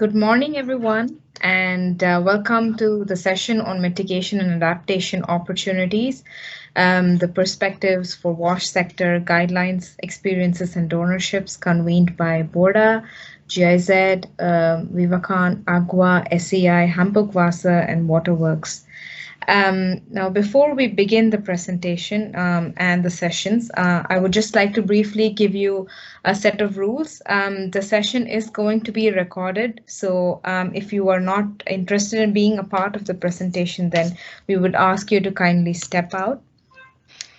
Good morning, everyone, and welcome to the session on mitigation and adaptation opportunities, the perspectives for WASH sector guidelines, experiences, and donorships convened by BORDA, GIZ, Viva, Agua, SEI, Hamburg Wasser, and WaterWorx. Now, before we begin the presentation and the sessions, I would just like to briefly give you a set of rules. The session is going to be recorded, so if you are not interested in being a part of the presentation, then we would ask you to kindly step out.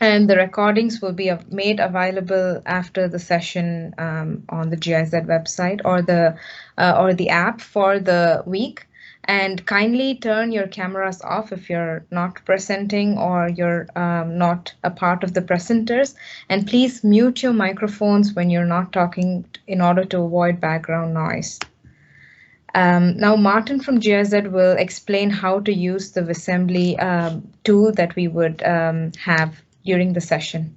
And the recordings will be made available after the session on the GIZ website or the app for the week. And kindly turn your cameras off if you're not presenting or you're not a part of the presenters. And please mute your microphones when you're not talking in order to avoid background noise. Now, Martin from GIZ will explain how to use the Wassembly tool that we would have during the session.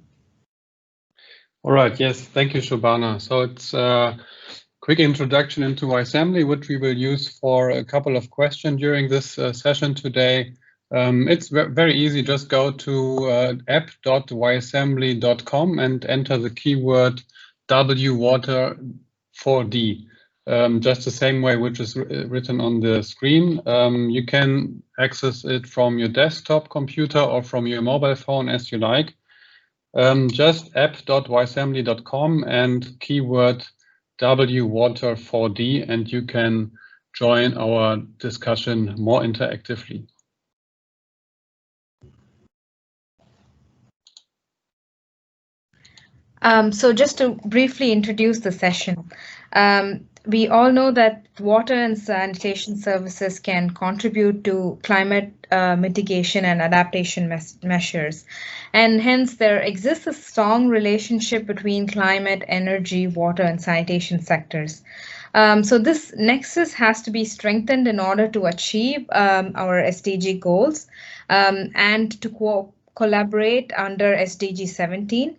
All right, yes, thank you, Shobana. So it's quick introduction into Wassembly, which we will use for a couple of questions during this session today. It's very easy. Just go to app.wassembly.com and enter the keyword WaterWorx. Just the same way which is written on the screen. You can access it from your desktop computer or from your mobile phone as you like. Just app.wassembly.com and keyword WaterWorx, and you can join our discussion more interactively. So just to briefly introduce the session, we all know that water and sanitation services can contribute to climate mitigation and adaptation measures. And hence there exists a strong relationship between climate, energy, water, and sanitation sectors. So this nexus has to be strengthened in order to achieve our SDG goals and to collaborate under SDG 17.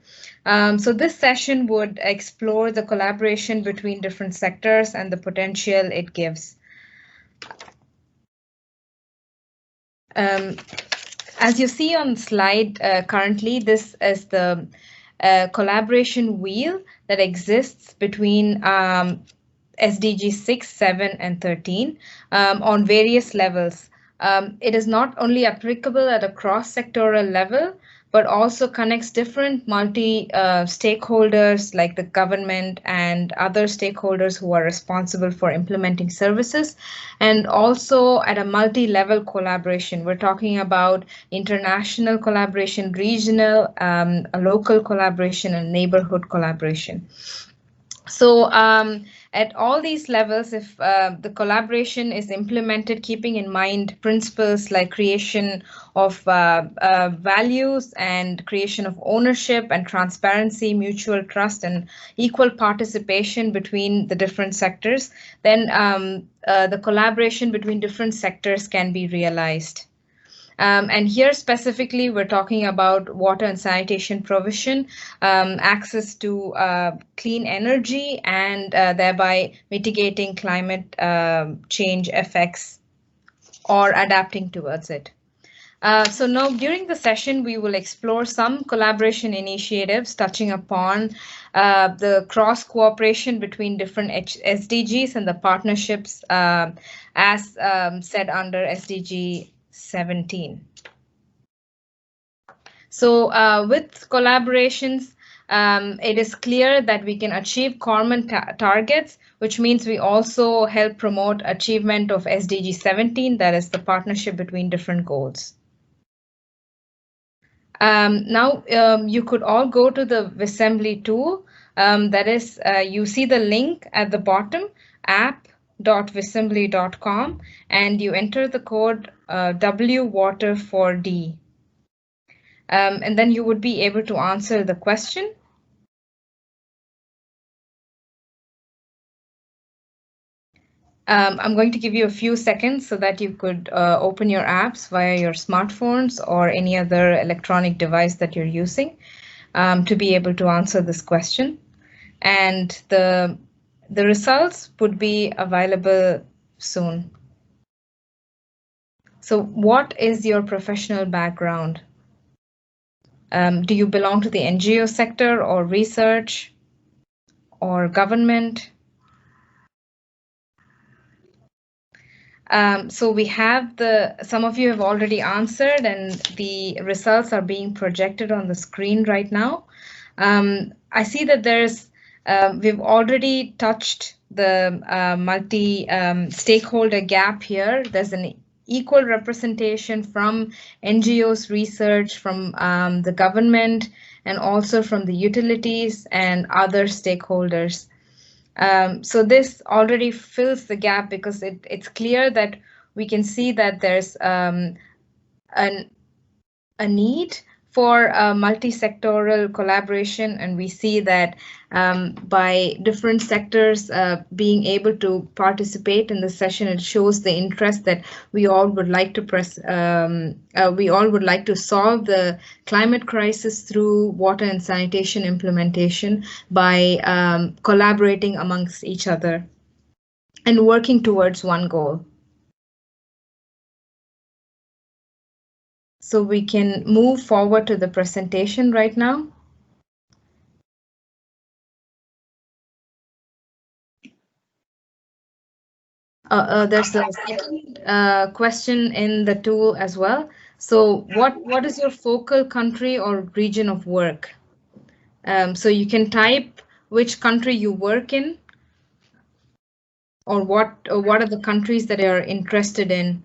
So this session would explore the collaboration between different sectors and the potential it gives. As you see on slide currently, this is the collaboration wheel that exists between SDG 6, 7, and 13 on various levels. It is not only applicable at a cross-sectoral level, but also connects different multi-stakeholders like the government and other stakeholders who are responsible for implementing services, and also at a multi-level collaboration. We're talking about international collaboration, regional, local collaboration, and neighborhood collaboration. So at all these levels, if the collaboration is implemented keeping in mind principles like creation of values and creation of ownership and transparency, mutual trust, and equal participation between the different sectors, then the collaboration between different sectors can be realized. And here specifically, we're talking about water and sanitation provision, access to clean energy, and thereby mitigating climate change effects or adapting towards it. So now during the session, we will explore some collaboration initiatives touching upon the cross cooperation between different SDGs and the partnerships as said under SDG 17. So with collaborations, it is clear that we can achieve common targets, which means we also help promote achievement of SDG 17, that is the partnership between different goals. Now you could all go to the Wassembly tool, that is, you see the link at the bottom, app.wassembly.com, and you enter the code WaterWorx. And then you would be able to answer the question. I'm going to give you a few seconds so that you could open your apps via your smartphones or any other electronic device that you're using to be able to answer this question. And the results would be available soon. So what is your professional background? Do you belong to the NGO sector or research or government? So we have some of you have already answered, and the results are being projected on the screen right now. I see that we've already touched the multi-stakeholder gap here. There's an equal representation from NGOs, research, from the government, and also from the utilities and other stakeholders. So this already fills the gap because it's clear that we can see that there's a need for multi-sectoral collaboration, and we see that by different sectors being able to participate in the session, it shows the interest that we all would like to solve the climate crisis through water and sanitation implementation by collaborating amongst each other and working towards one goal. So we can move forward to the presentation right now. There's a second question in the tool as well. So what is your focal country or region of work? So you can type which country you work in, or what are the countries that you're interested in.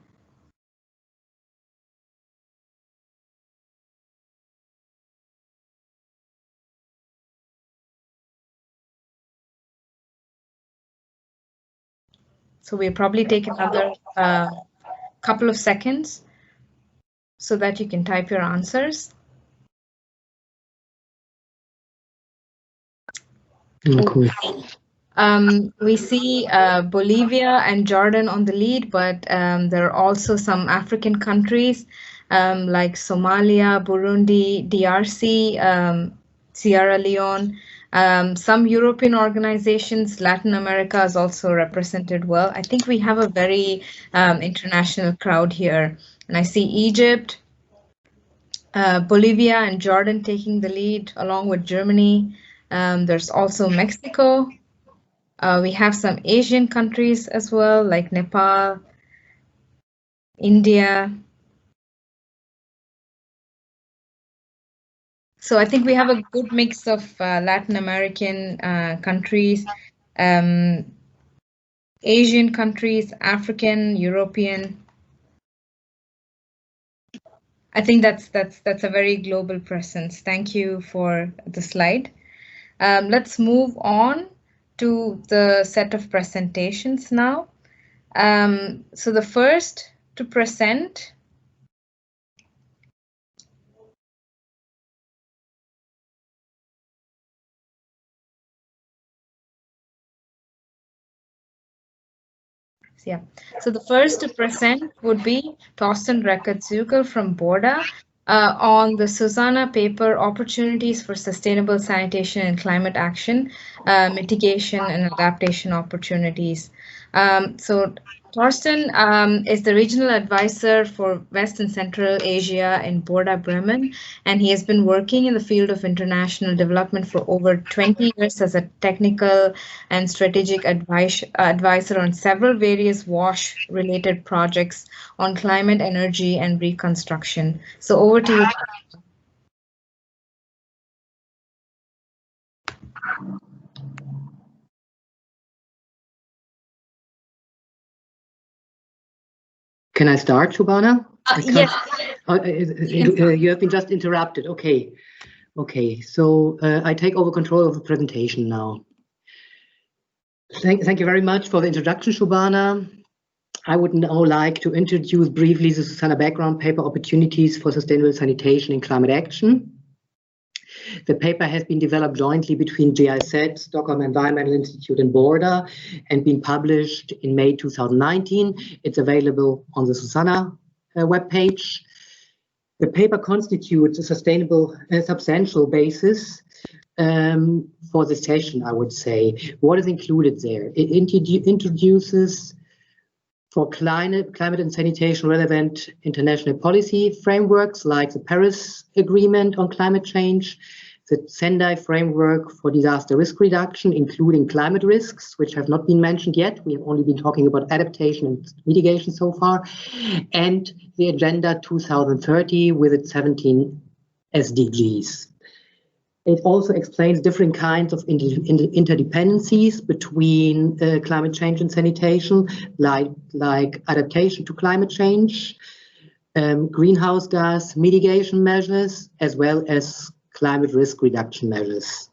So we'll probably take another couple of seconds so that you can type your answers. Cool. We see Bolivia and Jordan on the lead, but there are also some African countries like Somalia, Burundi, DRC, Sierra Leone, some European organizations. Latin America is also represented well. I think we have a very international crowd here. And I see Egypt, Bolivia and Jordan taking the lead along with Germany. There's also Mexico. We have some Asian countries as well, like Nepal, India. So I think we have a good mix of Latin American countries, Asian countries, African, European. I think that's a very global presence. Thank you for the slide. Let's move on to the set of presentations now. So the first to present So the first to present would be Thorsten Reckert-Zügel from BORDA on the Susanna paper, Opportunities for Sustainable Sanitation and Climate Action, Mitigation and Adaptation Opportunities. So Thorsten is the regional advisor for West and Central Asia in BORDA Bremen, and he has been working in the field of international development for over 20 years as a technical and strategic advisor on several various WASH-related projects on climate, energy, and reconstruction. So over to you. Can I start, Shobana? Yes. You have been just interrupted. Okay. So I take over control of the presentation now. Thank you very much for the introduction, Shobana. I would now like to introduce briefly the Susanna background paper, Opportunities for Sustainable Sanitation and Climate Action. The paper has been developed jointly between GIZ, Stockholm Environmental Institute and BORDA, and been published in May 2019. It's available on the Susanna webpage. The paper constitutes a substantial basis for the session, I would say. What is included there? It introduces for climate and sanitation relevant international policy frameworks like the Paris Agreement on Climate Change, the Sendai Framework for Disaster Risk Reduction, including climate risks, which have not been mentioned yet. We have only been talking about adaptation and mitigation so far, and the Agenda 2030 with its 17 SDGs. It also explains different kinds of interdependencies between climate change and sanitation, like adaptation to climate change, greenhouse gas mitigation measures, as well as climate risk reduction measures.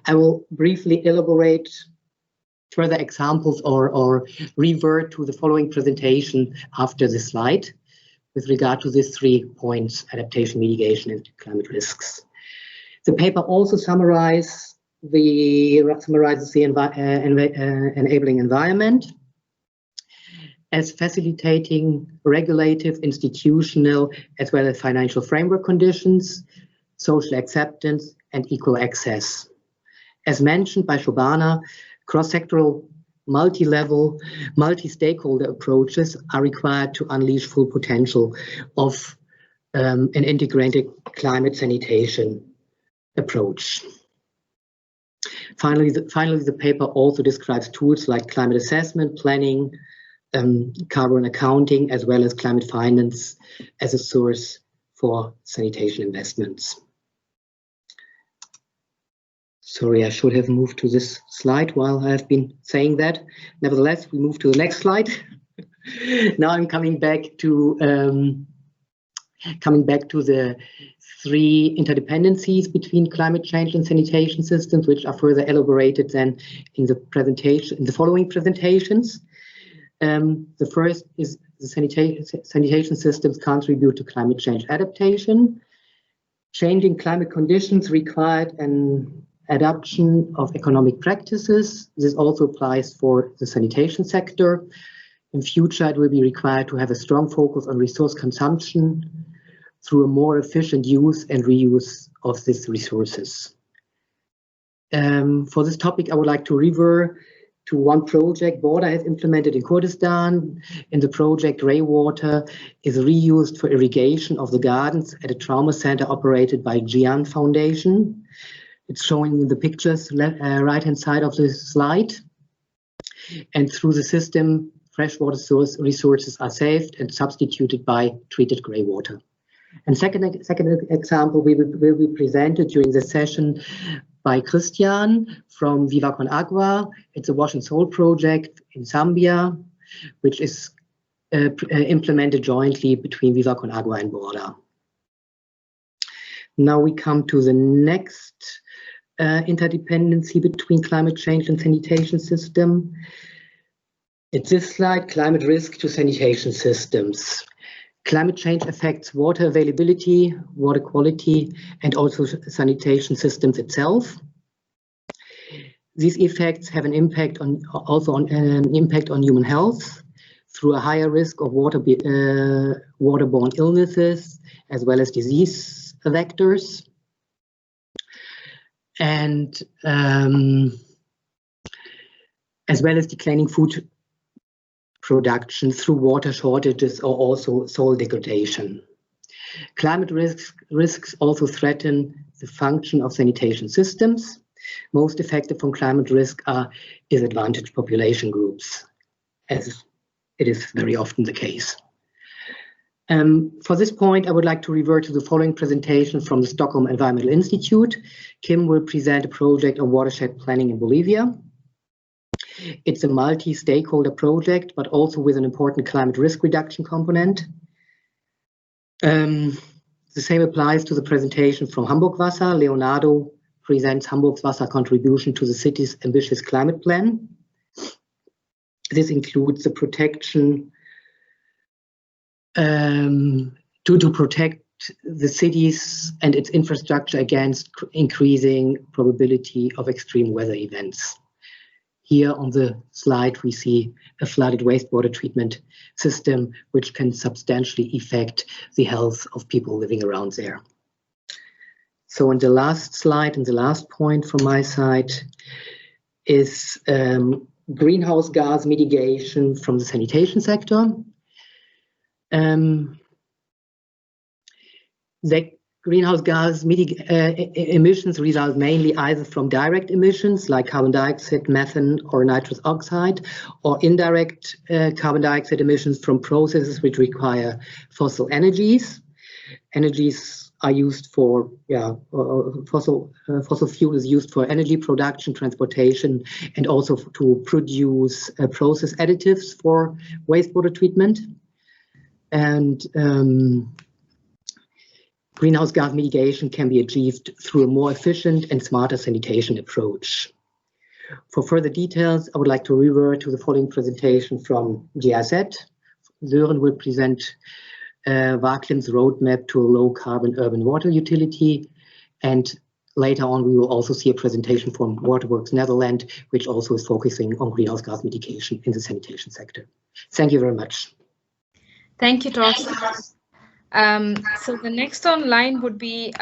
I will briefly elaborate further examples or revert to the following presentation after this slide with regard to these 3 points: adaptation, mitigation, and climate risks. The paper also summarizes the enabling environment as facilitating regulative, institutional, as well as financial framework conditions, social acceptance, and equal access. As mentioned by Shobana, cross-sectoral, multi-level, multi-stakeholder approaches are required to unleash full potential of an integrated climate sanitation approach. Finally, the paper also describes tools like climate assessment, planning, carbon accounting, as well as climate finance as a source for sanitation investments. Sorry, I should have moved to this slide while I have been saying that. Nevertheless, we move to the next slide. Now I'm coming back to the 3 interdependencies between climate change and sanitation systems, which are further elaborated then in the following presentations. The first is the sanitation systems contribute to climate change adaptation. Changing climate conditions required an adoption of economic practices. This also applies for the sanitation sector. In future, it will be required to have a strong focus on resource consumption through a more efficient use and reuse of these resources. For this topic, I would like to revert to one project BORDA has implemented in Kurdistan. In the project, greywater is reused for irrigation of the gardens at a trauma center operated by Gian Foundation. It's showing in the pictures, right-hand side of the slide. And through the system, freshwater resources are saved and substituted by treated greywater. And second example will be presented during the session by Christian from Viva con Agua. It's a wash and soul project in Zambia, which is implemented jointly between Viva con Agua and BORDA. Now we come to the next interdependency between climate change and sanitation system. It's this slide, climate risk to sanitation systems. Climate change affects water availability, water quality, and also sanitation systems itself. These effects have an impact on human health through a higher risk of waterborne illnesses as well as disease vectors, and as well as declining food production through water shortages or also soil degradation. Climate risks also threaten the function of sanitation systems. Most affected from climate risk are disadvantaged population groups, as it is very often the case. For this point, I would like to revert to the following presentation from the Stockholm Environmental Institute. Kim will present a project on watershed planning in Bolivia. It's a multi-stakeholder project, but also with an important climate risk reduction component. The same applies to the presentation from Hamburg Wasser. Leonardo presents Hamburg Wasser contribution to the city's ambitious climate plan. This includes the protection to protect the cities and its infrastructure against increasing probability of extreme weather events. Here on the slide, we see a flooded wastewater treatment system, which can substantially affect the health of people living around there. So on the last slide, and the last point from my side is greenhouse gas mitigation from the sanitation sector. The greenhouse gas emissions result mainly either from direct emissions like carbon dioxide, methane, or nitrous oxide, or indirect carbon dioxide emissions from processes which require fossil energies. Energies are used for, fossil fuel is used for energy production, transportation, and also to produce process additives for wastewater treatment. And greenhouse gas mitigation can be achieved through a more efficient and smarter sanitation approach. For further details, I would like to revert to the following presentation from GIZ. Sören will present WaCCliM's roadmap to a low-carbon urban water utility, and later on we will also see a presentation from WaterWorx Netherlands, which also is focusing on greenhouse gas mitigation in the sanitation sector. Thank you very much. Thank you, Torsten. So the next online would be,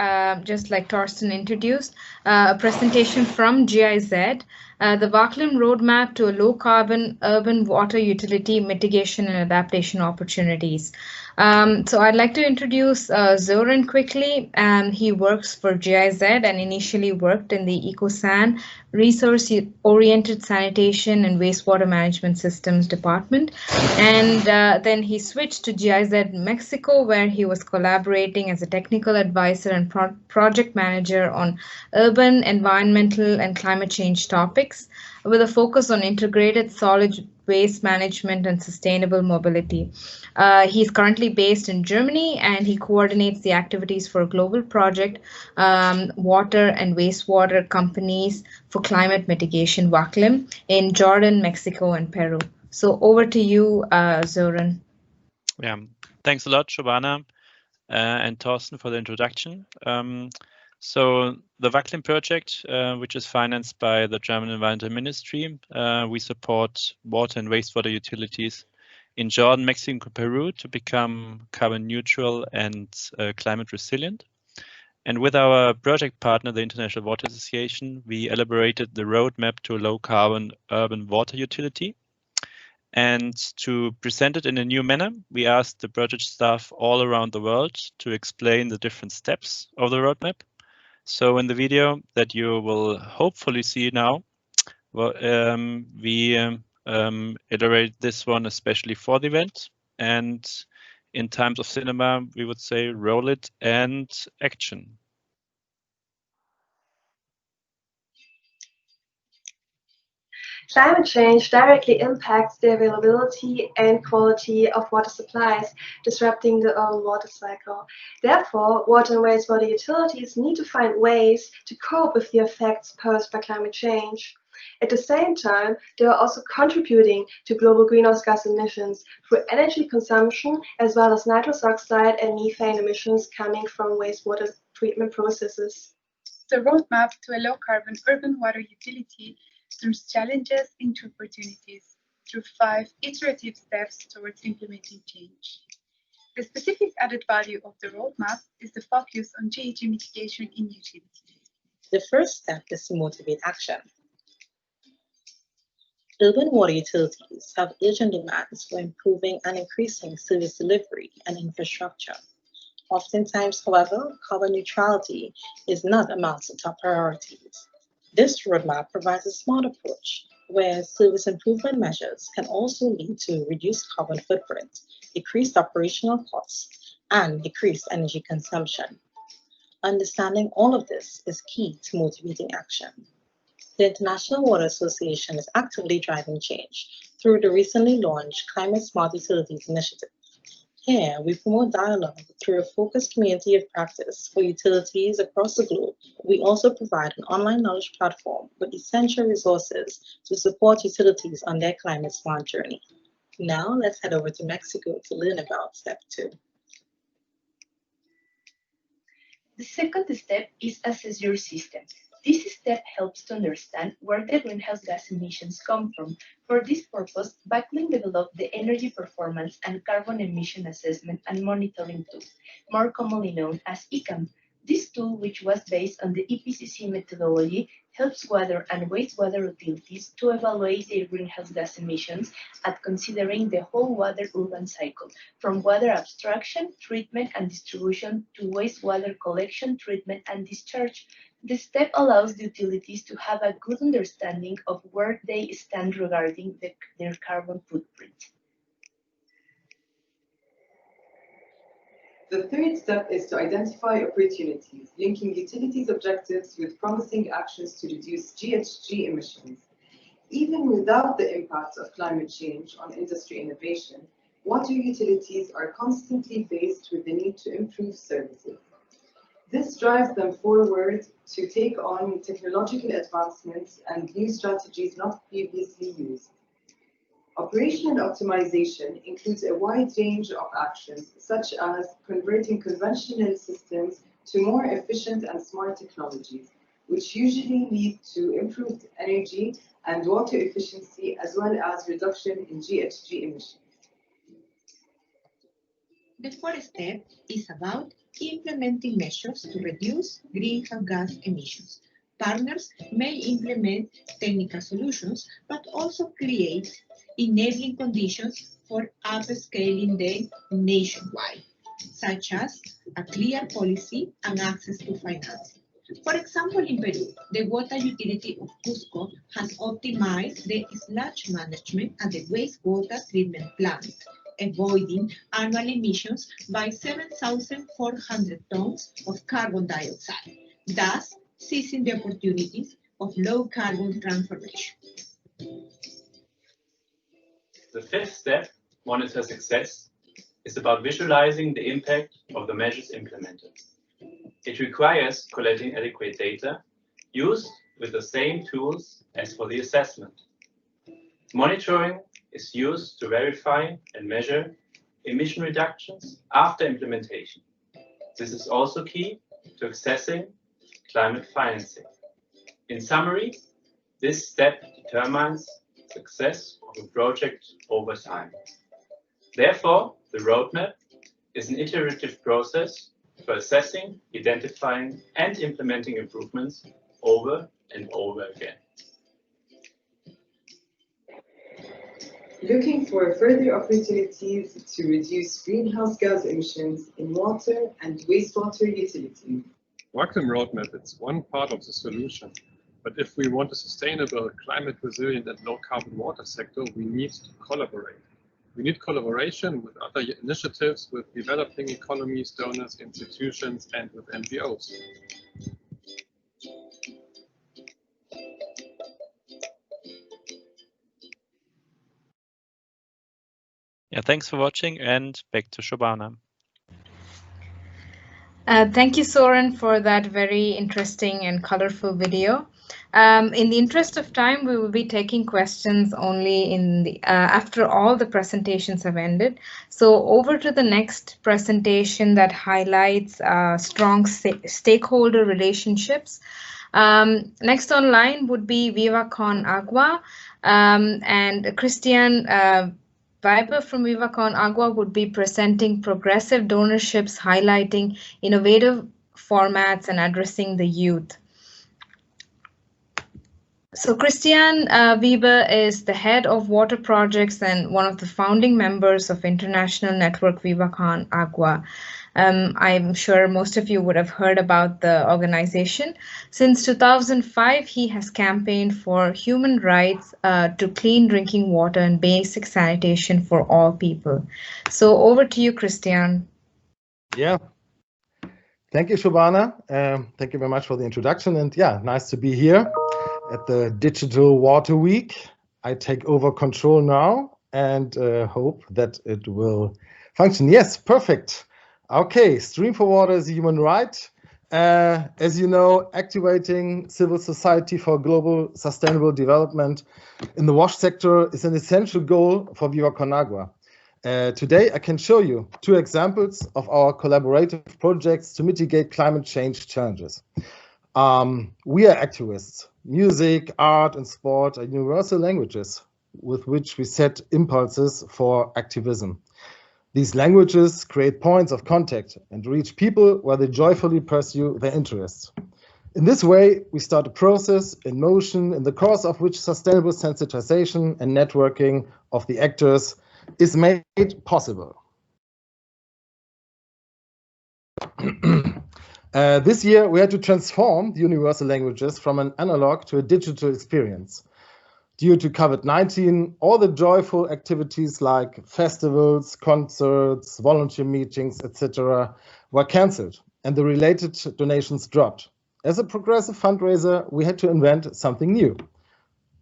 just like Torsten introduced, a presentation from GIZ, the WaCCliM roadmap to a low-carbon urban water utility mitigation and adaptation opportunities. So I'd like to introduce Sören quickly. He works for GIZ and initially worked in the EcoSan, Resource-Oriented Sanitation and Wastewater Management Systems Department. And then he switched to GIZ Mexico, where he was collaborating as a technical advisor and project manager on urban, environmental, and climate change topics, with a focus on integrated solid waste management and sustainable mobility. He's currently based in Germany, and he coordinates the activities for a global project, water and wastewater companies for climate mitigation, WaCCliM, in Jordan, Mexico, and Peru. So over to you, Sören. Yeah, thanks a lot, Shobana and Torsten, for the introduction. So the WaCCliM project, which is financed by the German Environmental Ministry, we support water and wastewater utilities in Jordan, Mexico, Peru to become carbon neutral and climate resilient. And with our project partner, the International Water Association, we elaborated the roadmap to a low carbon urban water utility. And to present it in a new manner, we asked the project staff all around the world to explain the different steps of the roadmap. So in the video that you will hopefully see now, well, we iterate this one especially for the event. And in times of cinema, we would say roll it and action. Climate change directly impacts the availability and quality of water supplies, disrupting the urban water cycle. Therefore, water and wastewater utilities need to find ways to cope with the effects posed by climate change. At the same time, they are also contributing to global greenhouse gas emissions through energy consumption, as well as nitrous oxide and methane emissions coming from wastewater treatment processes. The roadmap to a low-carbon urban water utility turns challenges into opportunities through 5 iterative steps towards implementing change. The specific added value of the roadmap is the focus on GHG mitigation in utilities. The first step is to motivate action. Urban water utilities have urgent demands for improving and increasing service delivery and infrastructure. Oftentimes, however, carbon neutrality is not amongst the top priorities. This roadmap provides a smart approach where service improvement measures can also lead to reduced carbon footprint, decreased operational costs, and decreased energy consumption. Understanding all of this is key to motivating action. The International Water Association is actively driving change through the recently launched Climate Smart Utilities Initiative. Here, we promote dialogue through a focused community of practice for utilities across the globe. We also provide an online knowledge platform with essential resources to support utilities on their climate smart journey. Now, let's head over to Mexico to learn about Step 2. The second step is assess your system. This step helps to understand where the greenhouse gas emissions come from. For this purpose, WaCCliM developed the Energy Performance and Carbon Emission Assessment and Monitoring Tool, more commonly known as ECAM. This tool, which was based on the EPCC methodology, helps water and wastewater utilities to evaluate their greenhouse gas emissions at considering the whole water urban cycle, from water abstraction, treatment and distribution to wastewater collection, treatment and discharge. This step allows the utilities to have a good understanding of where they stand regarding their carbon footprint. The third step is to identify opportunities, linking utilities' objectives with promising actions to reduce GHG emissions. Even without the impact of climate change on industry innovation, water utilities are constantly faced with the need to improve services. This drives them forward to take on technological advancements and new strategies not previously used. Operational optimization includes a wide range of actions, such as converting conventional systems to more efficient and smart technologies, which usually lead to improved energy and water efficiency, as well as reduction in GHG emissions. The fourth step is about implementing measures to reduce greenhouse gas emissions. Partners may implement technical solutions, but also create enabling conditions for upscaling them nationwide, such as a clear policy and access to financing. For example, in Peru, the water utility of Cusco has optimized the sludge management at the wastewater treatment plant, avoiding annual emissions by 7,400 tons of carbon dioxide, thus seizing the opportunities of low carbon transformation. The fifth step, monitor success, is about visualizing the impact of the measures implemented. It requires collecting adequate data used with the same tools as for the assessment. Monitoring is used to verify and measure emission reductions after implementation. This is also key to accessing climate financing. In summary, this step determines success of a project over time. Therefore, the roadmap is an iterative process for assessing, identifying, and implementing improvements over and over again. Looking for further opportunities to reduce greenhouse gas emissions in water and wastewater utilities. WaCCliM roadmap is one part of the solution. But if we want a sustainable, climate resilient and low carbon water sector, we need to collaborate. We need collaboration with other initiatives, with developing economies, donors, institutions, and with NGOs. Yeah, thanks for watching, and back to Shobana. Thank you, Soren, for that very interesting and colorful video. In the interest of time, we will be taking questions only in the after all the presentations have ended. So over to the next presentation that highlights strong stakeholder relationships. Next online would be Viva con Agua, and Christian Viva from Viva con Agua would be presenting progressive donorships, highlighting innovative formats and addressing the youth. So Christian Viva is the head of water projects and one of the founding members of international network Viva con Agua. I'm sure most of you would have heard about the organization. Since 2005, he has campaigned for human rights to clean drinking water and basic sanitation for all people. So over to you, Christian. Yeah. Thank you, Shobana. Thank you very much for the introduction. And yeah, nice to be here at the Digital Water Week. I take over control now and hope that it will function. Yes, perfect. Okay, Stream for Water is a human right. As you know, activating civil society for global sustainable development in the wash sector is an essential goal for Viva con Agua. Today, I can show you 2 examples of our collaborative projects to mitigate climate change challenges. We are activists. Music, art, and sport are universal languages with which we set impulses for activism. These languages create points of contact and reach people where they joyfully pursue their interests. In this way, we start a process in motion in the course of which sustainable sensitization and networking of the actors is made possible. This year, we had to transform the universal languages from an analog to a digital experience. Due to COVID-19, all the joyful activities like festivals, concerts, volunteer meetings, etc. were cancelled and the related donations dropped. As a progressive fundraiser, we had to invent something new.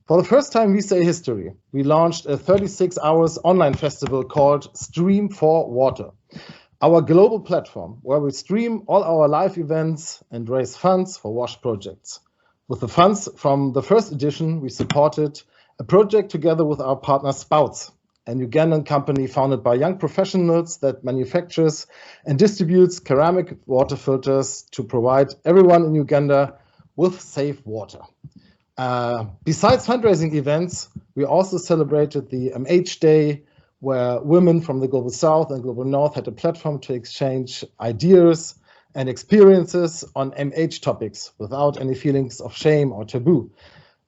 For the first time, we say history. We launched a 36 hours online festival called Stream for Water, our global platform where we stream all our live events and raise funds for WASH projects. With the funds from the first edition, we supported a project together with our partner Spouts, an Ugandan company founded by young professionals that manufactures and distributes ceramic water filters to provide everyone in Uganda with safe water. Besides fundraising events, we also celebrated the MH Day, where women from the Global South and Global North had a platform to exchange ideas and experiences on MH topics without any feelings of shame or taboo.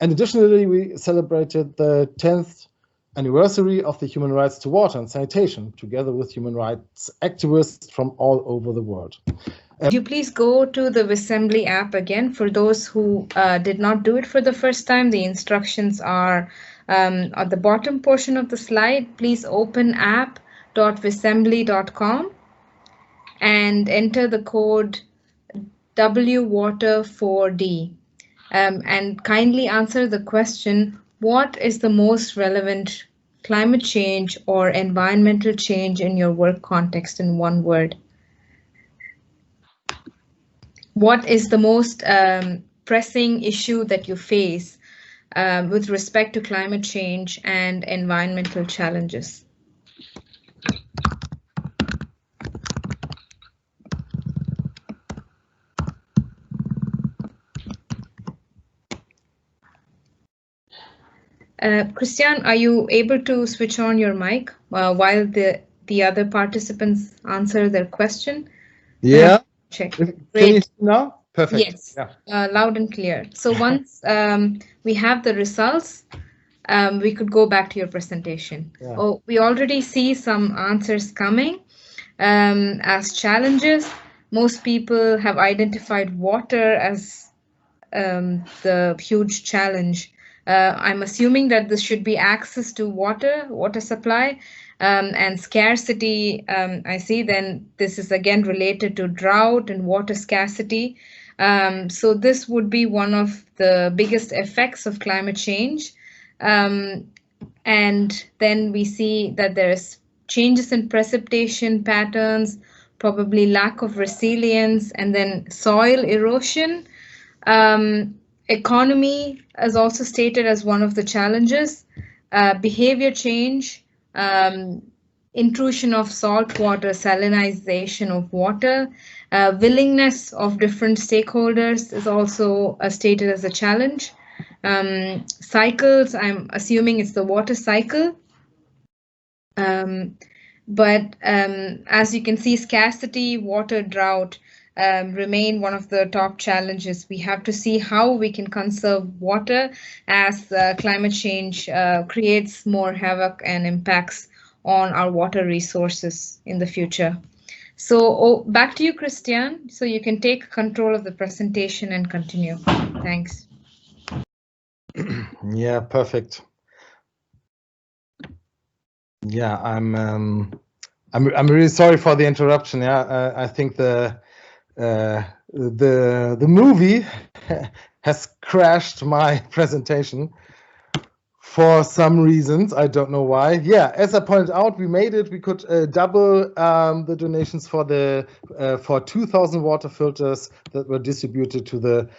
And additionally, we celebrated the 10th anniversary of the human rights to water and sanitation, together with human rights activists from all over the world. Could you please go to the WaCCliM app again? For those who did not do it for the first time, the instructions are at the bottom portion of the slide. Please open app.waccli.com and enter the code WWater4D. And kindly answer the question, what is the most relevant climate change or environmental change in your work context in one word? What is the most pressing issue that you face with respect to climate change and environmental challenges? Christian, are you able to switch on your mic while the other participants answer their question? Yeah. Check. Can you see now? Perfect. Yes, yeah. Loud and clear. So once we have the results, we could go back to your presentation. Yeah. Oh, we already see some answers coming. As challenges, most people have identified water as the huge challenge. I'm assuming that this should be access to water supply, and scarcity. I see then this is again related to drought and water scarcity. So this would be one of the biggest effects of climate change. And then we see that there's changes in precipitation patterns, probably lack of resilience, and then soil erosion. Economy is also stated as one of the challenges. Behavior change, intrusion of salt water, salinization of water, willingness of different stakeholders is also stated as a challenge. Cycles, I'm assuming it's the water cycle. But as you can see, scarcity, water, drought remain one of the top challenges. We have to see how we can conserve water as climate change creates more havoc and impacts on our water resources in the future. So back to you, Christian, so you can take control of the presentation and continue. Thanks. Yeah, perfect. Yeah, I'm really sorry for the interruption. Yeah, I think the movie has crashed my presentation for some reasons. I don't know why. Yeah, as I pointed out, we made it. We could double the donations for 2,000 water filters that were distributed to the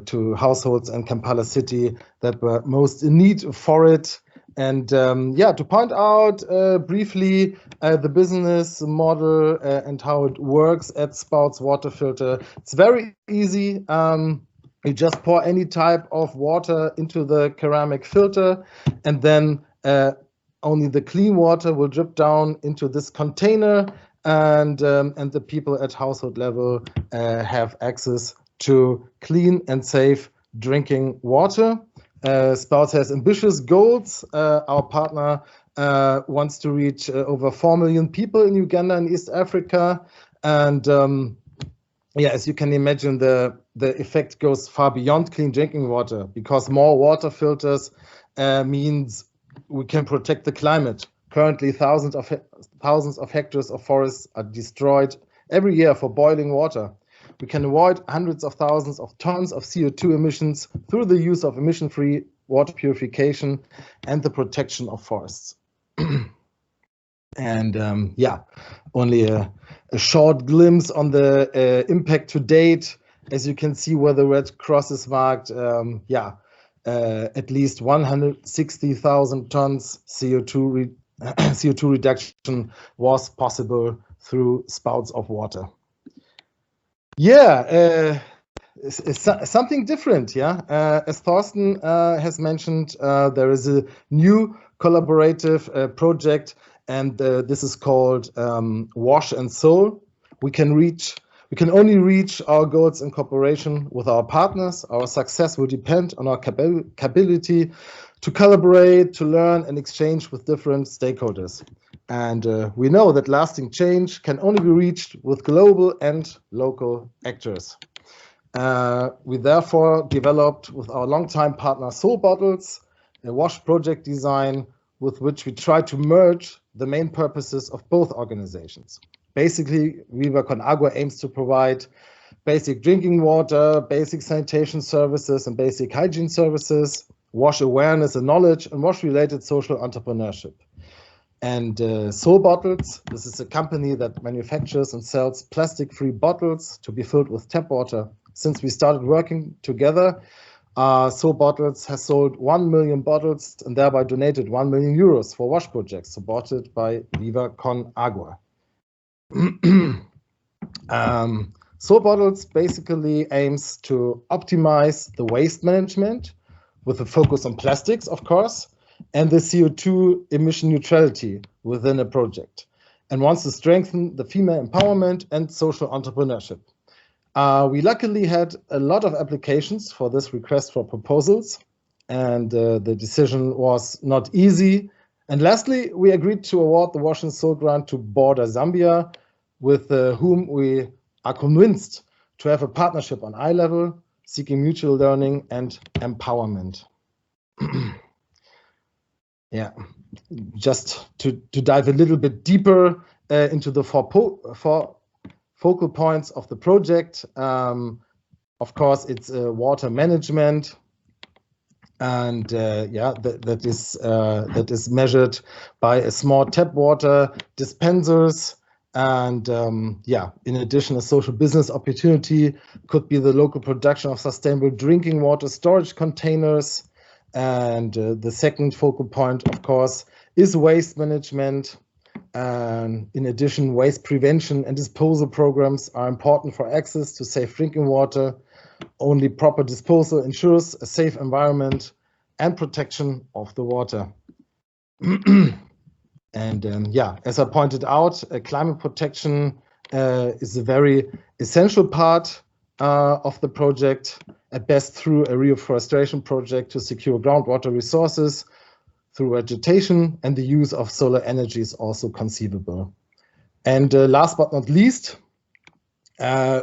to households in Kampala city that were most in need for it. And yeah, to point out briefly the business model and how it works at Spouts Water Filter. It's very easy. You just pour any type of water into the ceramic filter, and then only the clean water will drip down into this container, and the people at household level have access to clean and safe drinking water. Spouts has ambitious goals. Our partner wants to reach over 4 million people in Uganda and East Africa. And yeah, as you can imagine, the effect goes far beyond clean drinking water, because more water filters means we can protect the climate. Currently, thousands of hectares of forests are destroyed every year for boiling water. We can avoid hundreds of thousands of tons of CO2 emissions through the use of emission-free water purification and the protection of forests. And yeah, only a short glimpse on the impact to date. As you can see where the red cross is marked, yeah, at least 160,000 tons CO2 reduction was possible through spouts of water. Yeah, it's something different, yeah. As Thorsten has mentioned, there is a new collaborative project, and this is called Wash and Soul. We can only reach our goals in cooperation with our partners. Our success will depend on our capability to collaborate, to learn, and exchange with different stakeholders. And we know that lasting change can only be reached with global and local actors. We therefore developed with our longtime partner Soul Bottles a wash project design with which we try to merge the main purposes of both organizations. Basically, Viva con Agua aims to provide basic drinking water, basic sanitation services, and basic hygiene services, wash awareness and knowledge, and wash-related social entrepreneurship. And Soul Bottles, this is a company that manufactures and sells plastic-free bottles to be filled with tap water. Since we started working together, Soul Bottles has sold 1 million bottles and thereby donated 1 million euros for wash projects supported by Viva con Agua. Soul Bottles basically aims to optimize the waste management with a focus on plastics, of course, and the CO2 emission neutrality within a project, and wants to strengthen the female empowerment and social entrepreneurship. We luckily had a lot of applications for this request for proposals, and the decision was not easy. And lastly, we agreed to award the Wash and Soul grant to BORDA Zambia, with whom we are convinced to have a partnership on eye level, seeking mutual learning and empowerment. Yeah, just to dive a little bit deeper into the four focal points of the project. Of course, it's water management, and yeah, that is measured by a small tap water dispensers. And yeah, in addition, a social business opportunity could be the local production of sustainable drinking water storage containers. And the second focal point, of course, is waste management. In addition, waste prevention and disposal programs are important for access to safe drinking water. Only proper disposal ensures a safe environment and protection of the water. And yeah, as I pointed out, climate protection is a very essential part of the project, at best through a reforestation project to secure groundwater resources through vegetation, and the use of solar energy is also conceivable. And last but not least,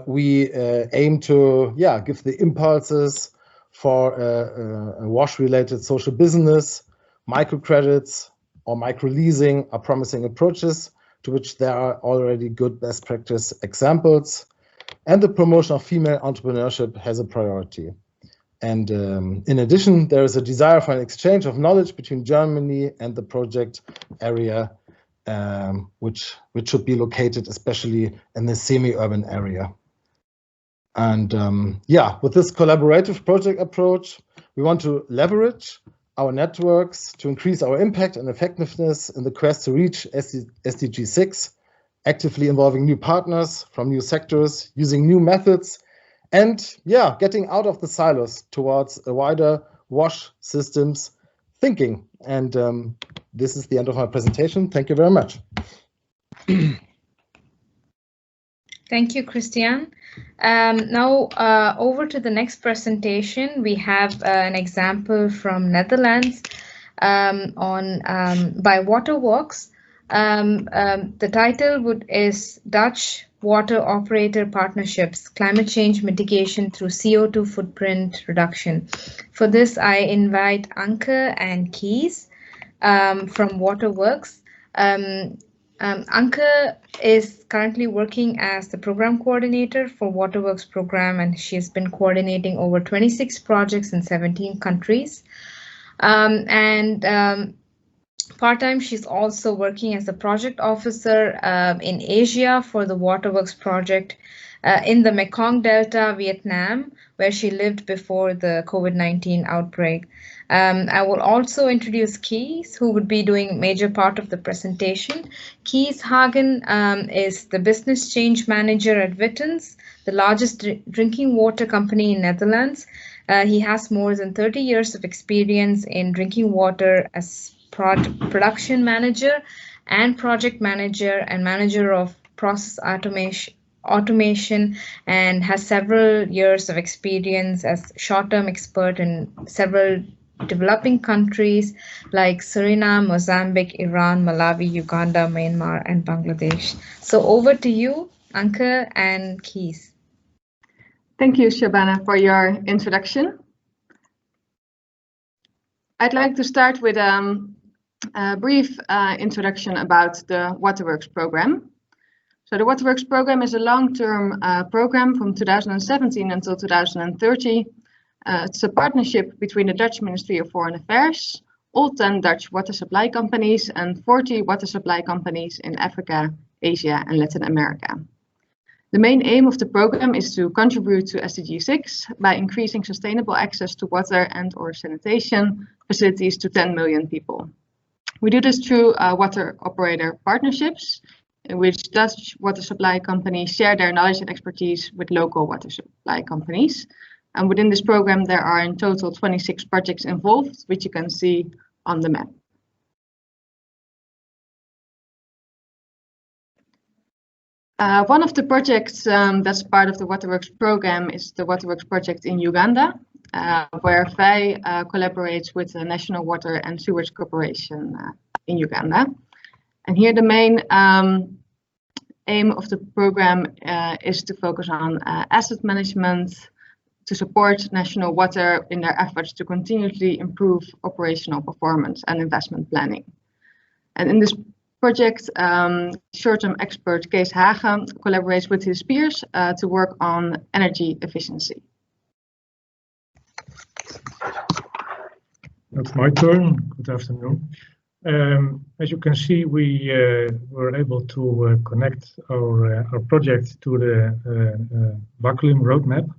we aim to give the impulses for a wash-related social business. Microcredits or micro-leasing are promising approaches to which there are already good best practice examples. And the promotion of female entrepreneurship has a priority. And in addition, there is a desire for an exchange of knowledge between Germany and the project area, which should be located especially in the semi-urban area. And yeah, with this collaborative project approach, we want to leverage our networks to increase our impact and effectiveness in the quest to reach SDG 6, actively involving new partners from new sectors, using new methods, and getting out of the silos towards a wider wash systems thinking. And this is the end of my presentation. Thank you very much. Thank you, Christian. Now over to the next presentation. We have an example from Netherlands by WaterWorx. The title is Dutch Water Operator Partnerships, Climate Change Mitigation through CO2 Footprint Reduction. For this, I invite Anke and Kees from WaterWorx. Anke is currently working as the program coordinator for WaterWorx program, and she has been coordinating over 26 projects in 17 countries. Part-time, she's also working as a project officer in Asia for the WaterWorx project in the Mekong Delta, Vietnam, where she lived before the COVID-19 outbreak. I will also introduce Kees, who would be doing major part of the presentation. Kees Hagen is the business change manager at Wittens, the largest drinking water company in Netherlands. He has more than 30 years of experience in drinking water as production manager and project manager and manager of process automation, and has several years of experience as short-term expert in several developing countries like Suriname, Mozambique, Iran, Malawi, Uganda, Myanmar, and Bangladesh. So over to you, Anke and Kees. Thank you, Shabana, for your introduction. I'd like to start with a brief introduction about the WaterWorx program. So the WaterWorx program is a long-term program from 2017 until 2030. It's a partnership between the Dutch Ministry of Foreign Affairs, all 10 Dutch water supply companies, and 40 water supply companies in Africa, Asia, and Latin America. The main aim of the program is to contribute to SDG 6 by increasing sustainable access to water and/or sanitation facilities to 10 million people. We do this through water operator partnerships, in which Dutch water supply companies share their knowledge and expertise with local water supply companies. And within this program, there are in total 26 projects involved, which you can see on the map. One of the projects that's part of the WaterWorx program is the WaterWorx project in Uganda, where VEI collaborates with the National Water and Sewage Corporation in Uganda. And here the main aim of the program is to focus on asset management, to support National Water in their efforts to continuously improve operational performance and investment planning. And in this project, short-term expert Kees Hagen collaborates with his peers to work on energy efficiency. That's my turn. Good afternoon. As you can see, we were able to connect our project to the WaCCliM roadmap.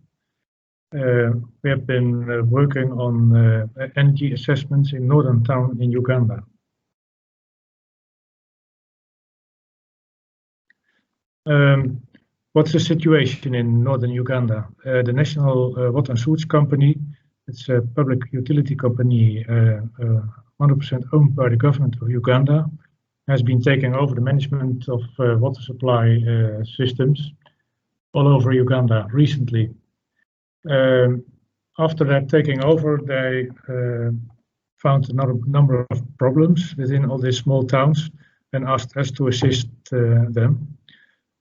We have been working on energy assessments in northern town in Uganda. What's the situation in northern Uganda? The National Water and Sewage Company, it's a public utility company 100% owned by the government of Uganda, has been taking over the management of water supply systems all over Uganda recently. After that taking over, they found another number of problems within all these small towns and asked us to assist them.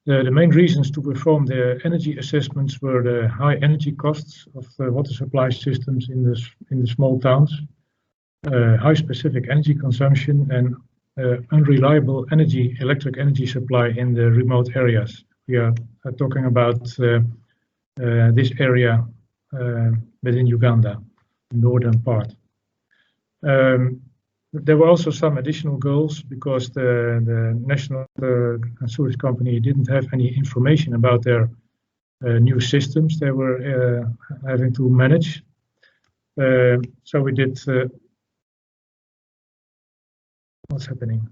The main reasons to perform the energy assessments were the high energy costs of the water supply systems in the small towns, high specific energy consumption, and unreliable electric energy supply in the remote areas. We are talking about this area within Uganda, the northern part. There were also some additional goals because the National Sewage Company didn't have any information about their new systems they were having to manage. So we did. What's happening?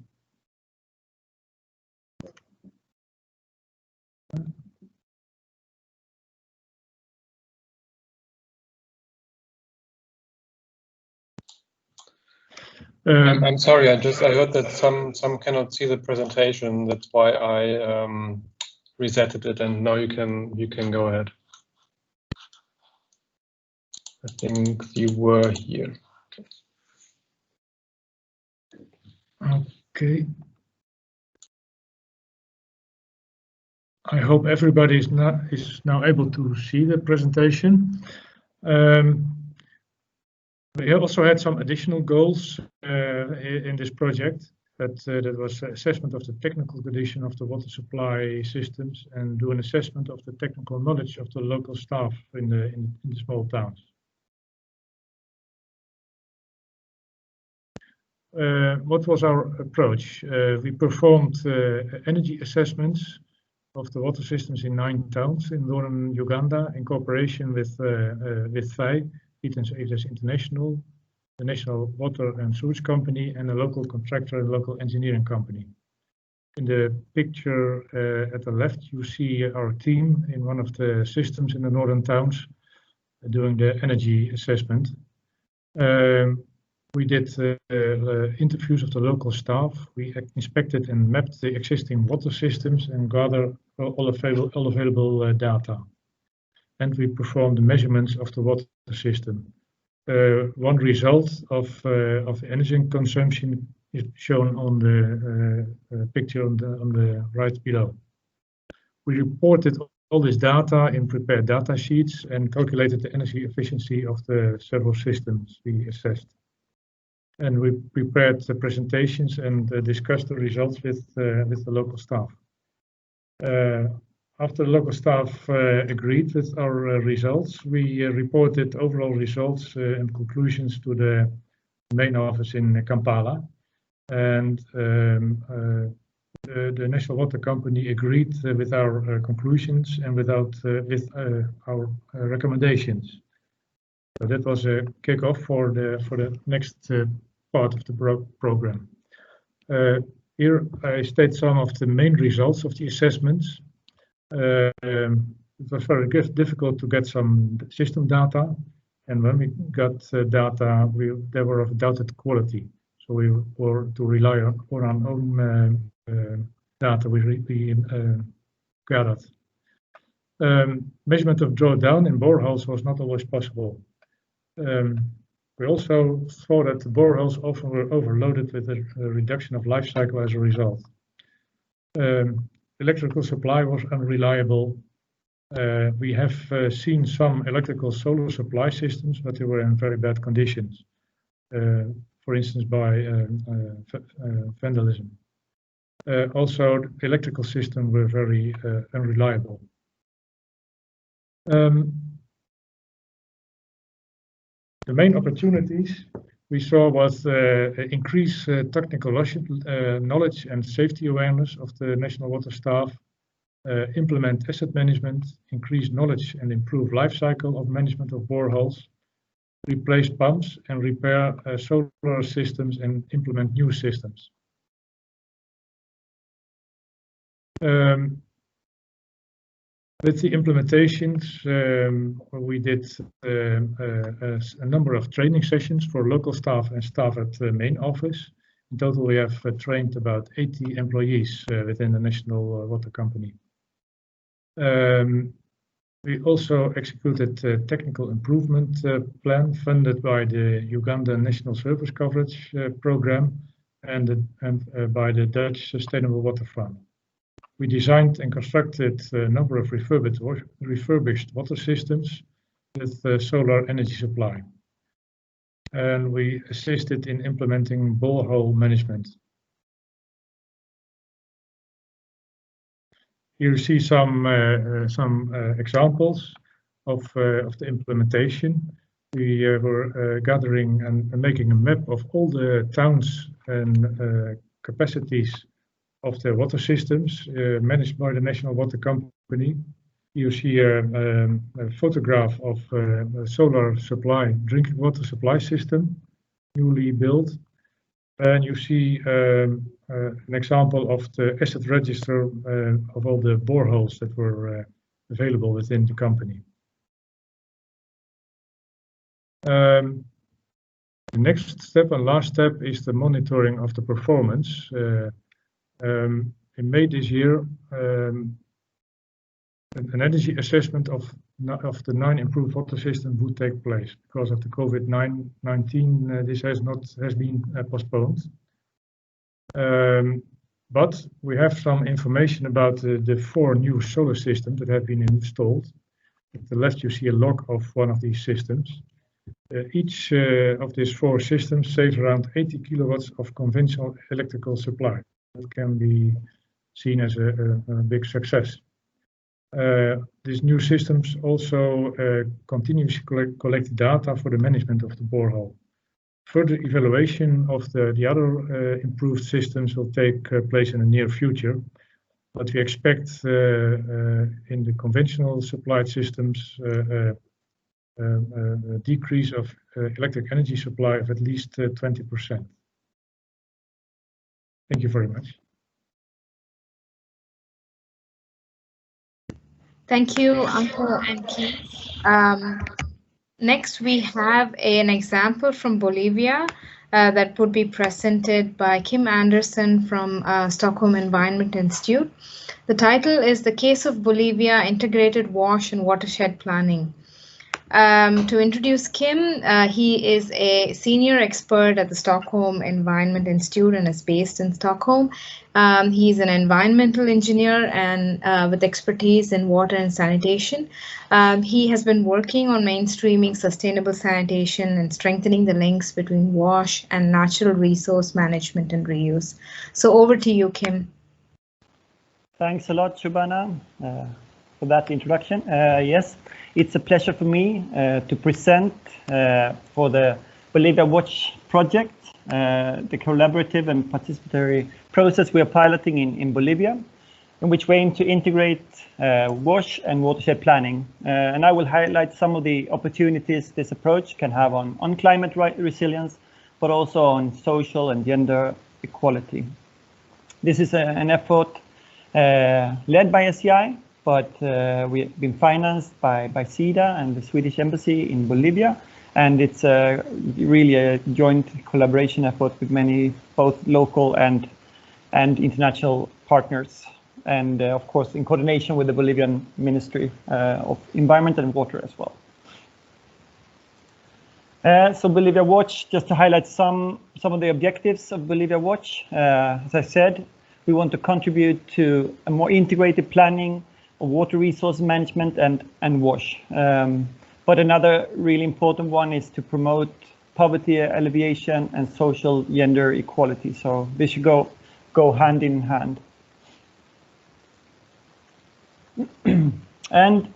I'm sorry, I heard that some cannot see the presentation. That's why I resetted it, and now you can go ahead. I think you were here. Okay. I hope everybody is now able to see the presentation. We also had some additional goals in this project. That was assessment of the technical condition of the water supply systems and do an assessment of the technical knowledge of the local staff in the small towns. What was our approach? We performed energy assessments of the water systems in 9 towns in northern Uganda in cooperation with Viva, International, the National Water and Sewage Company, and a local contractor and local engineering company. In the picture at the left, you see our team in one of the systems in the northern towns doing the energy assessment. We did interviews of the local staff. We inspected and mapped the existing water systems and gathered all available data. And we performed the measurements of the water system. One result of energy consumption is shown on the picture on the right below. We reported all this data in prepared data sheets and calculated the energy efficiency of the several systems we assessed. And we prepared the presentations and discussed the results with the local staff. After the local staff agreed with our results, we reported overall results and conclusions to the main office in Kampala. And the National Water Company agreed with our conclusions and with our recommendations. So that was a kickoff for the next part of the program. Here I state some of the main results of the assessments. It was very difficult to get some system data, and when we got data, they were of doubted quality. So we were to rely on our own data we gathered. Measurement of drawdown in boreholes was not always possible. We also saw that the boreholes often were overloaded with a reduction of life cycle as a result. Electrical supply was unreliable. We have seen some electrical solar supply systems, but they were in very bad conditions, for instance by vandalism. Also, the electrical system were very unreliable. The main opportunities we saw was increase technical knowledge and safety awareness of the national water staff, implement asset management, increase knowledge and improve life cycle of management of boreholes, replace pumps and repair solar systems and implement new systems. With the implementations, we did a number of training sessions for local staff and staff at the main office. In total, we have trained about 80 employees within the National Water Company. We also executed a technical improvement plan funded by the Uganda National Service Coverage Program and by the Dutch Sustainable Water Fund. We designed and constructed a number of refurbished water systems with solar energy supply. And we assisted in implementing borehole management. Here you see some examples of the implementation. We were gathering and making a map of all the towns and capacities of the water systems managed by the National Water Company. You see a photograph of a solar supply, drinking water supply system, newly built. And you see an example of the asset register of all the boreholes that were available within the company. The next step and last step is the monitoring of the performance. In May this year, an energy assessment of the 9 improved water systems would take place. Because of the COVID-19, this has been postponed. But we have some information about the 4 new solar systems that have been installed. At the left, you see a log of one of these systems. Each of these 4 systems saves around 80 kilowatts of conventional electrical supply. That can be seen as a big success. These new systems also continuously collect data for the management of the borehole. Further evaluation of the other improved systems will take place in the near future, but we expect in the conventional supplied systems a decrease of electric energy supply of at least 20%. Thank you very much. Thank you, Uncle and Keith. Next, we have an example from Bolivia that would be presented by Kim Anderson from Stockholm Environment Institute. The title is The Case of Bolivia, Integrated Wash and Watershed Planning. To introduce Kim, he is a senior expert at the Stockholm Environment Institute and is based in Stockholm. He's an environmental engineer and with expertise in water and sanitation. He has been working on mainstreaming sustainable sanitation and strengthening the links between wash and natural resource management and reuse. So over to you, Kim. Thanks a lot, Shobana, for that introduction. Yes, it's a pleasure for me to present for the Bolivia Watch project, the collaborative and participatory process we are piloting in Bolivia, in which we aim to integrate wash and watershed planning. And I will highlight some of the opportunities this approach can have on climate resilience, but also on social and gender equality. This is an effort led by SCI, but we've been financed by SIDA and the Swedish Embassy in Bolivia. And it's really a joint collaboration effort with many, both local and international partners. And of course, in coordination with the Bolivian Ministry of Environment and Water as well. So Bolivia Watch, just to highlight some of the objectives of Bolivia Watch. As I said, we want to contribute to a more integrated planning of water resource management and wash. But another really important one is to promote poverty alleviation and social gender equality. So this should go hand in hand. And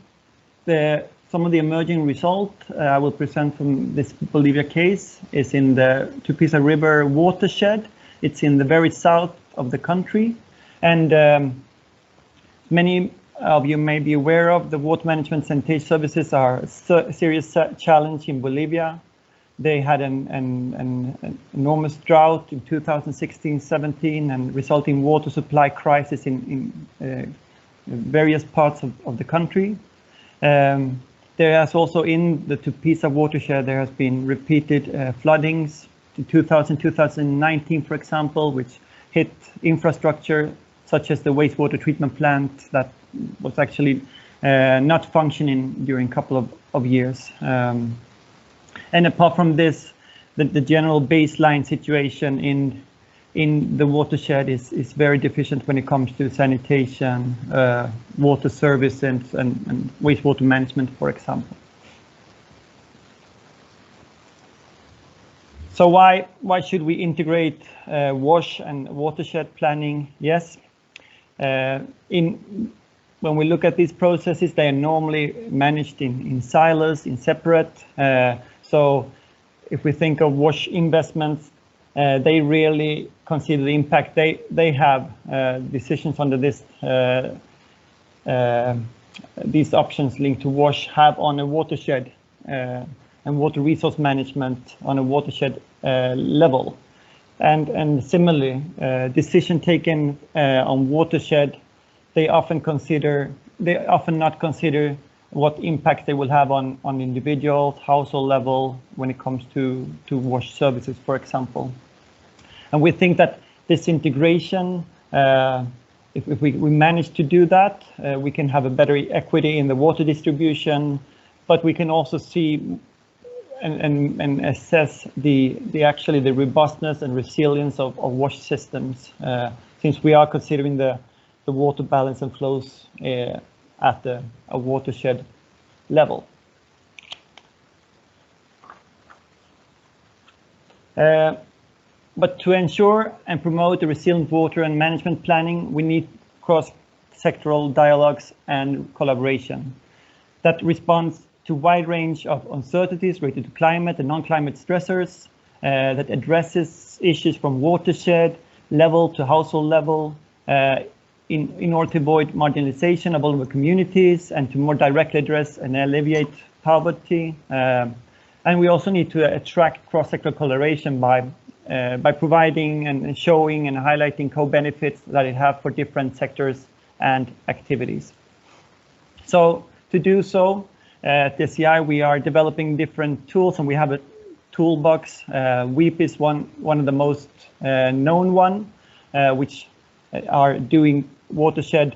some of the emerging results I will present from this Bolivia case is in the Tupiza River watershed. It's in the very south of the country. And many of you may be aware of the water management sanitation services are a serious challenge in Bolivia. They had an enormous drought in 2016-17 and resulting water supply crisis in various parts of the country. There has also in the Tupiza watershed, there has been repeated floodings in 2019, for example, which hit infrastructure such as the wastewater treatment plant that was actually not functioning during a couple of years. And apart from this, the general baseline situation in the watershed is very deficient when it comes to sanitation, water services, and wastewater management, for example. So why should we integrate wash and watershed planning? Yes, when we look at these processes, they are normally managed in silos, in separate. So if we think of wash investments, they really consider the impact they have. Decisions under these options linked to wash have on a watershed and water resource management on a watershed level. And similarly, decision taken on watershed, they often not consider what impact they will have on individuals, household level, when it comes to wash services, for example. And we think that this integration, if we manage to do that, we can have a better equity in the water distribution, but we can also see and assess the robustness and resilience of wash systems, since we are considering the water balance and flows at a watershed level. But to ensure and promote the resilient water and management planning, we need cross-sectoral dialogues and collaboration that responds to a wide range of uncertainties related to climate and non-climate stressors, that addresses issues from watershed level to household level, in order to avoid marginalization of vulnerable communities and to more directly address and alleviate poverty. And we also need to attract cross-sectoral collaboration by providing and showing and highlighting co-benefits that it has for different sectors and activities. So to do so, at the SCI, we are developing different tools, and we have a toolbox. WEEP is one of the most known one, which are doing watershed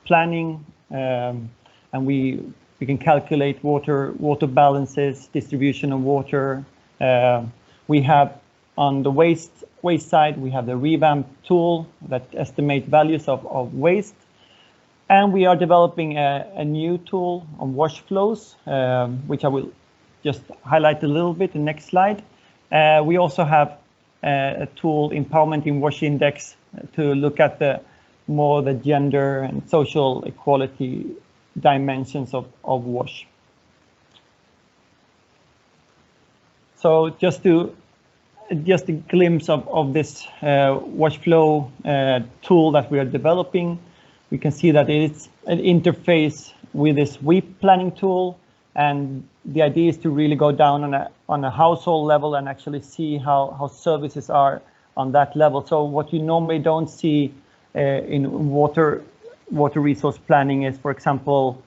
planning, and we can calculate water balances, distribution of water. We have on the waste side, we have the revamp tool that estimates values of waste. And we are developing a new tool on wash flows, which I will just highlight a little bit in the next slide. We also have a tool, Empowerment in Wash Index, to look at the gender and social equality dimensions of wash. So just a glimpse of this wash flow tool that we are developing. We can see that it's an interface with this WEEP planning tool, and the idea is to really go down on a household level and actually see how services are on that level. So what you normally don't see in water resource planning is, for example,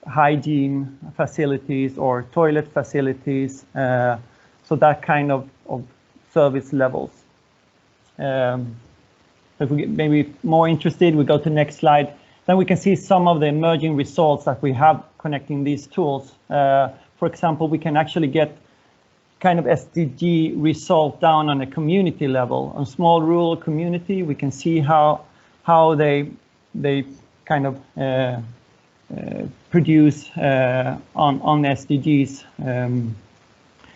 hygiene facilities or toilet facilities. So that kind of service levels. If we get maybe more interested, we go to the next slide. Then we can see some of the emerging results that we have connecting these tools. For example, we can actually get kind of SDG result down on a community level. On small rural community, we can see how they kind of produce on SDGs.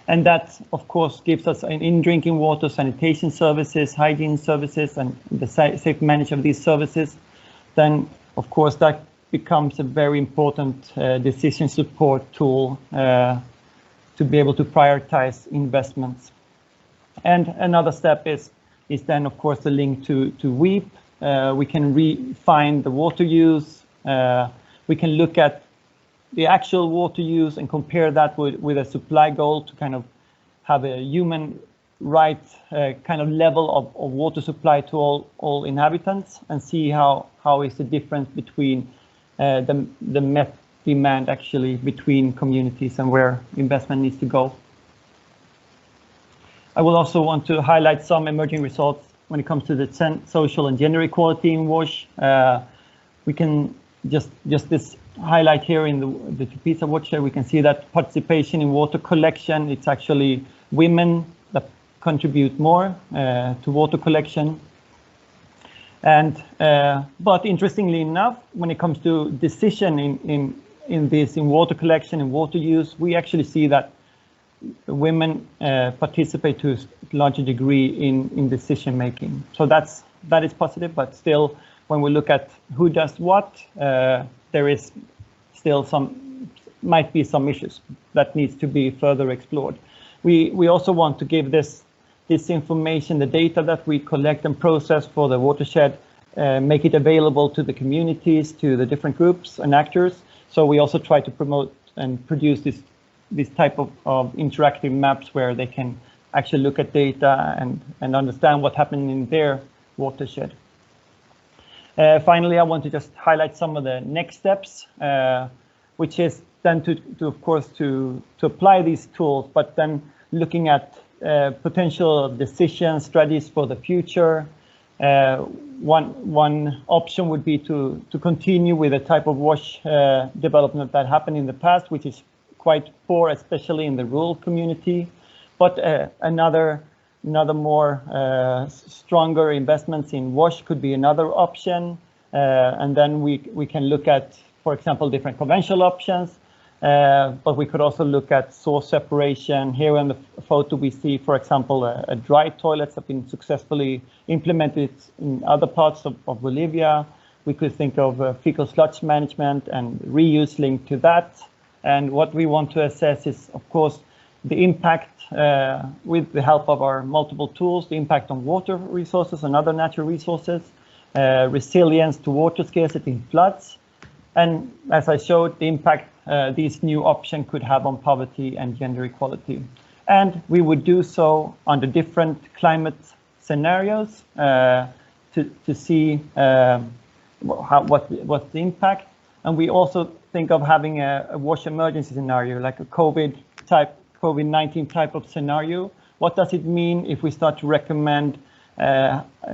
And that, of course, gives us in drinking water, sanitation services, hygiene services, and the safe management of these services. Then, of course, that becomes a very important decision support tool to be able to prioritize investments. And another step is then, of course, the link to WEEP. We can refine the water use. We can look at the actual water use and compare that with a supply goal to kind of have a human right kind of level of water supply to all inhabitants, and see how is the difference between the met demand actually between communities and where investment needs to go. I will also want to highlight some emerging results when it comes to the social and gender equality in WASH. We can just this highlight here in the Tupisa watershed, we can see that participation in water collection, it's actually women that contribute more to water collection. And but interestingly enough, when it comes to decision in water collection and water use, we actually see that women participate to a larger degree in decision making. So that is positive, but still, when we look at who does what, there is still might be some issues that needs to be further explored. We also want to give this information, the data that we collect and process for the watershed, make it available to the communities, to the different groups and actors. So we also try to promote and produce this type of interactive maps where they can actually look at data and understand what happened in their watershed. Finally, I want to just highlight some of the next steps, which is then to of course to apply these tools, but then looking at potential decision strategies for the future. One option would be to continue with the type of wash development that happened in the past, which is quite poor, especially in the rural community. But another more stronger investments in wash could be another option. And then we can look at, for example, different conventional options. But we could also look at source separation. Here in the photo, we see, for example, a dry toilets have been successfully implemented in other parts of Bolivia. We could think of fecal sludge management and reuse linked to that. And what we want to assess is, of course, the impact with the help of our multiple tools, the impact on water resources and other natural resources, resilience to water scarcity in floods, and as I showed, the impact these new options could have on poverty and gender equality. And we would do so under different climate scenarios to see what's the impact. And we also think of having a wash emergency scenario, like a COVID-19 type of scenario. What does it mean if we start to recommend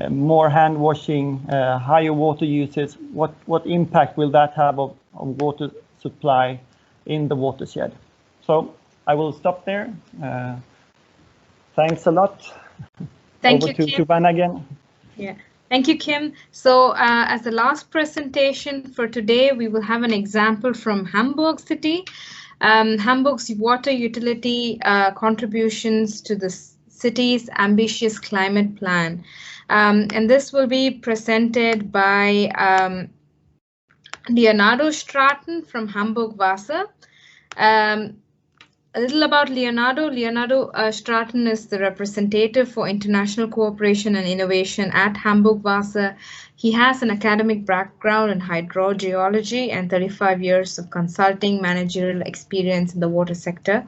more hand washing, higher water usage? What impact will that have on water supply in the watershed? So I will stop there. Thanks a lot. Thank Over you, to Kim. Shubhana again. Yeah, thank you, Kim. So as the last presentation for today, we will have an example from Hamburg City. Hamburg's water utility contributions to the city's ambitious climate plan. And this will be presented by Leonardo Straten from Hamburg Wasser. A little about Leonardo. Leonardo Straten is the representative for international cooperation and innovation at Hamburg Wasser. He has an academic background in hydrogeology and 35 years of consulting managerial experience in the water sector,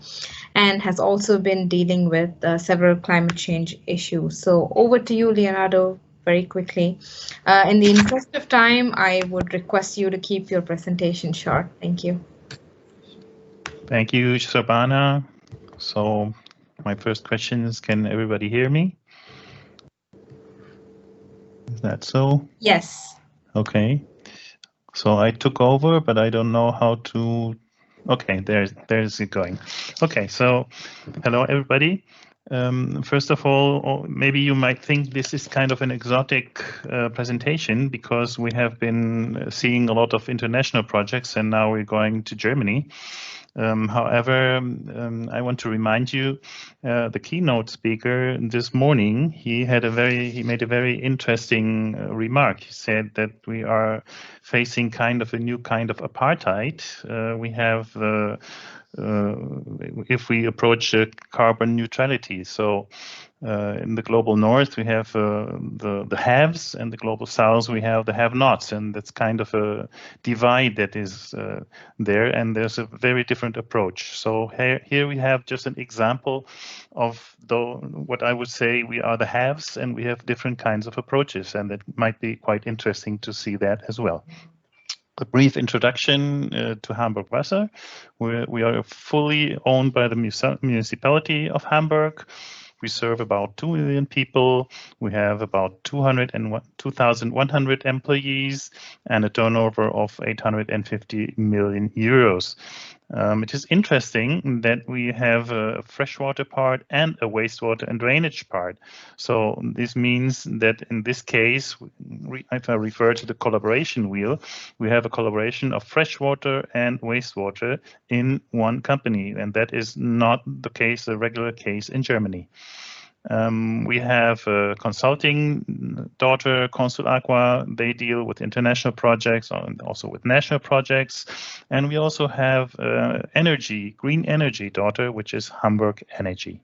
and has also been dealing with several climate change issues. So over to you, Leonardo, very quickly. In the interest of time, I would request you to keep your presentation short. Thank you. Thank you, Shubhana. So my first question is, can everybody hear me? Is that so? Yes. Okay. So I took over, but I don't know how to. Okay, there's it going. Okay, so hello, everybody. First of all, maybe you might think this is kind of an exotic presentation because we have been seeing a lot of international projects and now we're going to Germany. However, I want to remind you, the keynote speaker this morning, he made a very interesting remark. He said that we are facing kind of a new kind of apartheid. We have if we approach carbon neutrality. So in the global north, we have the haves, and the global south, we have the have-nots, and that's kind of a divide that is there, and there's a very different approach. So here we have just an example of what I would say we are the haves, and we have different kinds of approaches, and it might be quite interesting to see that as well. A brief introduction to Hamburg Wasser. We are fully owned by the municipality of Hamburg. We serve about 2 million people. We have about 2,100 employees and a turnover of 850 million euros. It is interesting that we have a freshwater part and a wastewater and drainage part. So this means that in this case, if I refer to the collaboration wheel, we have a collaboration of freshwater and wastewater in one company, and that is not the case, the regular case in Germany. We have a consulting daughter, Consul Agua. They deal with international projects and also with national projects. And we also have green energy daughter, which is Hamburg Energy.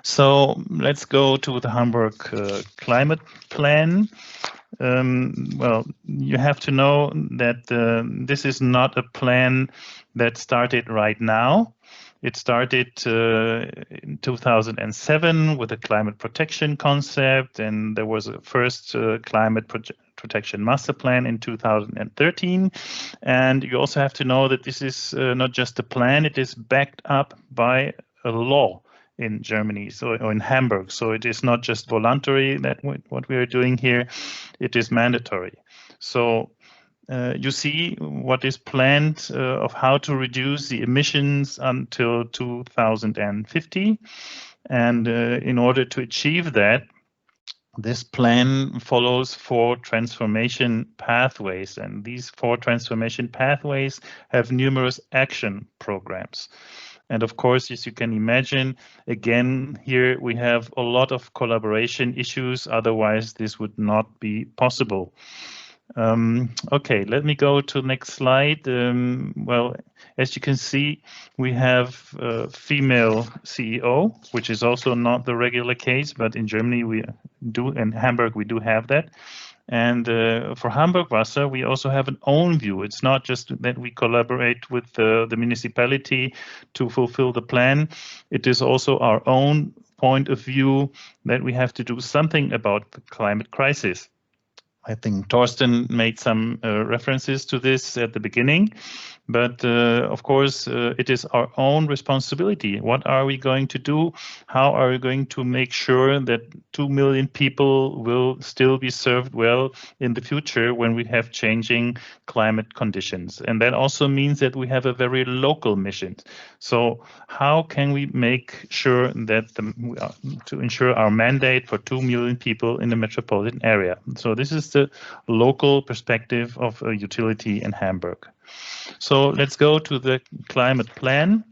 So let's go to the Hamburg climate plan. Well, you have to know that this is not a plan that started right now. It started in 2007 with a climate protection concept, and there was a first climate Protection Master Plan in 2013. And you also have to know that this is not just a plan, it is backed up by a law in Germany, or in Hamburg. So it is not just voluntary that what we are doing here, it is mandatory. So you see what is planned of how to reduce the emissions until 2050. And in order to achieve that, this plan follows 4 transformation pathways, and these 4 transformation pathways have numerous action programs. And of course, as you can imagine, again, here we have a lot of collaboration issues, otherwise this would not be possible. Okay, let me go to the next slide. Well, as you can see, we have a female CEO, which is also not the regular case, but in Germany we do, in Hamburg we do have that. And for Hamburg Wasser, we also have an own view. It's not just that we collaborate with the municipality to fulfill the plan. It is also our own point of view that we have to do something about the climate crisis. I think Torsten made some references to this at the beginning, but of course it is our own responsibility. What are we going to do? How are we going to make sure that 2 million people will still be served well in the future when we have changing climate conditions? And that also means that we have a very local mission. So how can we make sure that to ensure our mandate for 2 million people in the metropolitan area? So this is the local perspective of a utility in Hamburg. So let's go to the climate plan.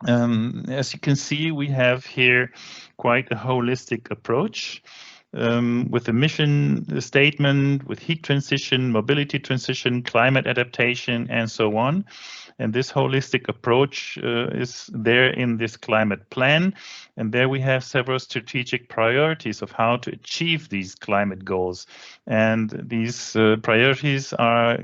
As you can see, we have here quite a holistic approach with a mission statement, with heat transition, mobility transition, climate adaptation, and so on. And this holistic approach is there in this climate plan. And there we have several strategic priorities of how to achieve these climate goals. And these priorities are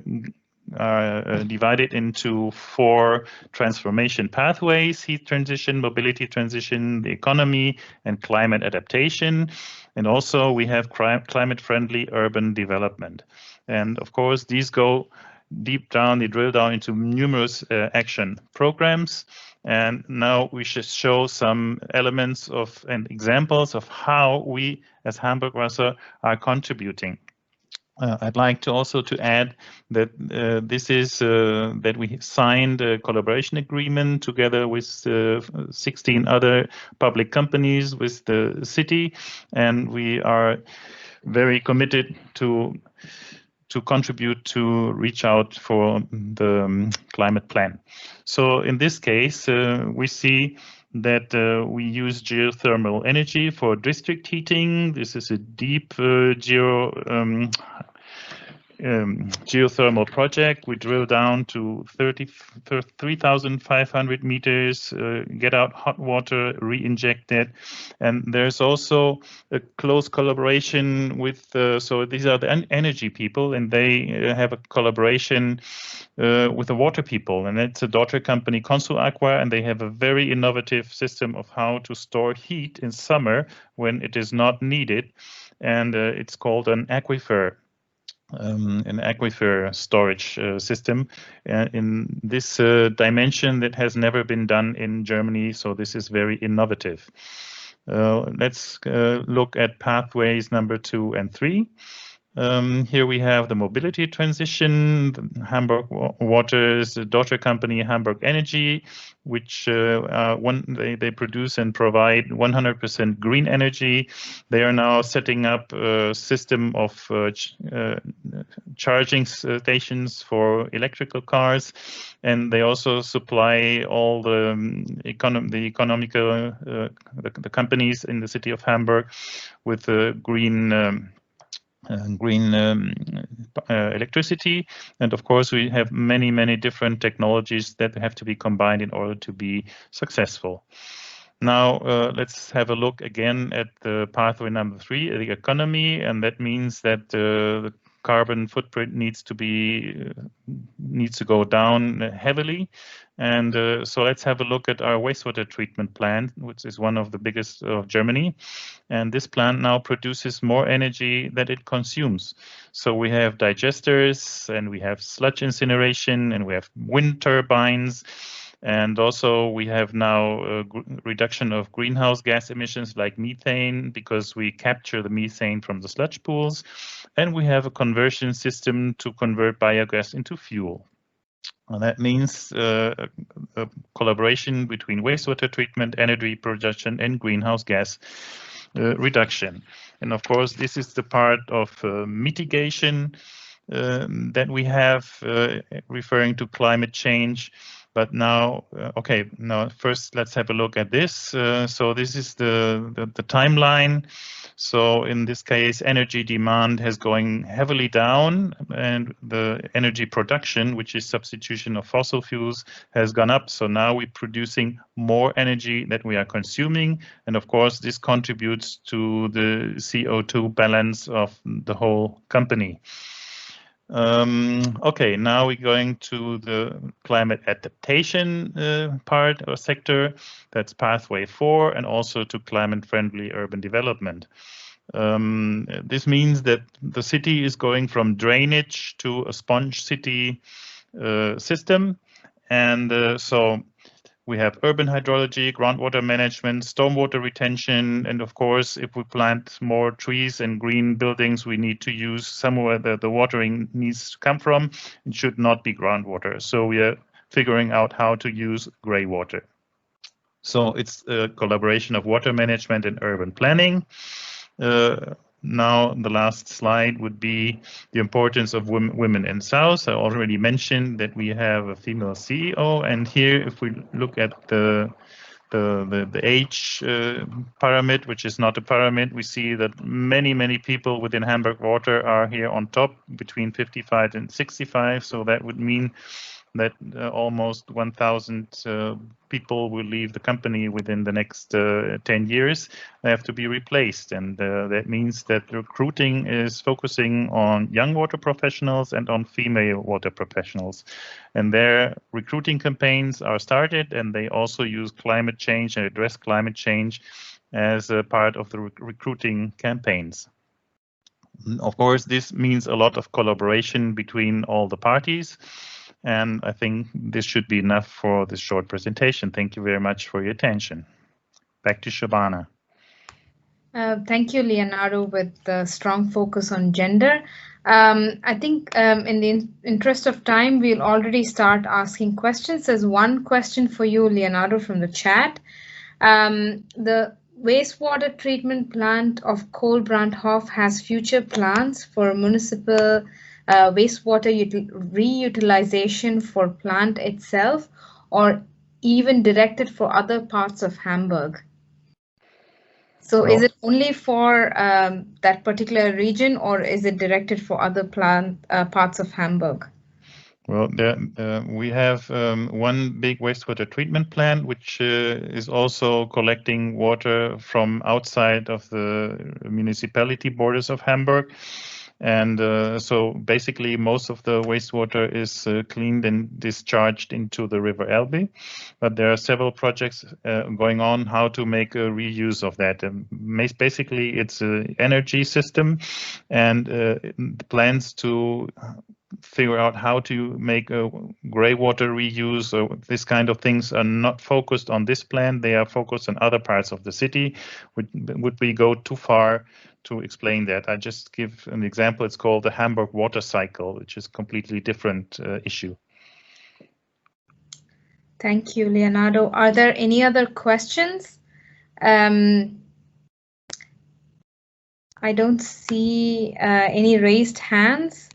divided into 4 transformation pathways: heat transition, mobility transition, the economy, and climate adaptation. And also we have climate-friendly urban development. And of course, these go deep down, they drill down into numerous action programs. And now we should show some elements of and examples of how we as Hamburg Wasser are contributing. I'd like to also to add that this is that we signed a collaboration agreement together with 16 other public companies with the city, and we are very committed to contribute to reach out for the climate plan. So in this case, we see that we use geothermal energy for district heating. This is a deep geothermal project. We drill down to 3,500 meters, get out hot water, re-inject it. And there's also a close collaboration with, so these are the energy people, and they have a collaboration with the water people. And it's a daughter company, Agua, and they have a very innovative system of how to store heat in summer when it is not needed. And it's called an aquifer storage system in this dimension that has never been done in Germany. So this is very innovative. Let's look at pathways number 2 and 3. Here we have the mobility transition, Hamburg Water's daughter company, Hamburg Energy, which they produce and provide 100% green energy. They are now setting up a system of charging stations for electrical cars, and they also supply all the the companies in the city of Hamburg with green electricity. And of course, we have many different technologies that have to be combined in order to be successful. Now, let's have a look again at the pathway number 3, the economy. And that means that the carbon footprint needs to go down heavily. And so let's have a look at our wastewater treatment plant, which is one of the biggest of Germany. And this plant now produces more energy than it consumes. So we have digesters, and we have sludge incineration, and we have wind turbines. And also we have now a reduction of greenhouse gas emissions like methane, because we capture the methane from the sludge pools. And we have a conversion system to convert biogas into fuel. And that means a collaboration between wastewater treatment, energy production, and greenhouse gas reduction. And of course, this is the part of mitigation that we have referring to climate change. But now, now first let's have a look at this. So this is the timeline. So in this case, energy demand has going heavily down, and the energy production, which is substitution of fossil fuels, has gone up. So now we're producing more energy that we are consuming. And of course, this contributes to the CO2 balance of the whole company. Okay, now we're going to the climate adaptation part or sector. That's pathway 4, and also to climate-friendly urban development. This means that the city is going from drainage to a sponge city system. And so we have urban hydrology, groundwater management, stormwater retention, and of course, if we plant more trees and green buildings, we need to use somewhere that the watering needs to come from. It should not be groundwater. So we are figuring out how to use grey water. So it's a collaboration of water management and urban planning. Now, the last slide would be the importance of women in South. I already mentioned that we have a female CEO, and here, if we look at the age pyramid, which is not a pyramid, we see that many people within Hamburg Water are here on top, between 55 and 65. So that would mean that almost 1,000 people will leave the company within the next 10 years. They have to be replaced, and that means that recruiting is focusing on young water professionals and on female water professionals. And their recruiting campaigns are started, and they also use climate change and address climate change as a part of the recruiting campaigns. Of course, this means a lot of collaboration between all the parties. And I think this should be enough for this short presentation. Thank you very much for your attention. Back to Shabana. Thank you, Leonardo, with the strong focus on gender. I think in the interest of time, we'll already start asking questions. There's one question for you, Leonardo, from the chat. The wastewater treatment plant of Kohlbrandhof has future plans for municipal wastewater reutilization for plant itself, or even directed for other parts of Hamburg? So is it only for that particular region, or is it directed for other parts of Hamburg? Well, we have one big wastewater treatment plant, which is also collecting water from outside of the municipality borders of Hamburg. And so basically most of the wastewater is cleaned and discharged into the River Elbe. But there are several projects going on how to make a reuse of that. And basically it's an energy system, and plans to figure out how to make a grey water reuse or this kind of things are not focused on this plan. They are focused on other parts of the city. Would we go too far to explain that? I just give an example. It's called the Hamburg water cycle, which is a completely different issue. Thank you, Leonardo. Are there any other questions? I don't see any raised hands.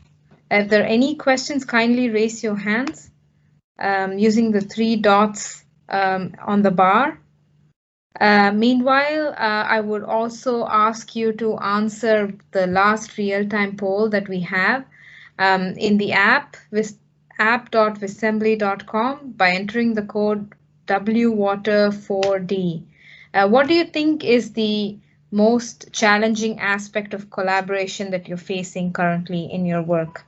If there are any questions, kindly raise your hands using the 3 dots on the bar. Meanwhile, I would also ask you to answer the last real-time poll that we have in the app, app.wassembly.com, by entering the code WWater4D. What do you think is the most challenging aspect of collaboration that you're facing currently in your work?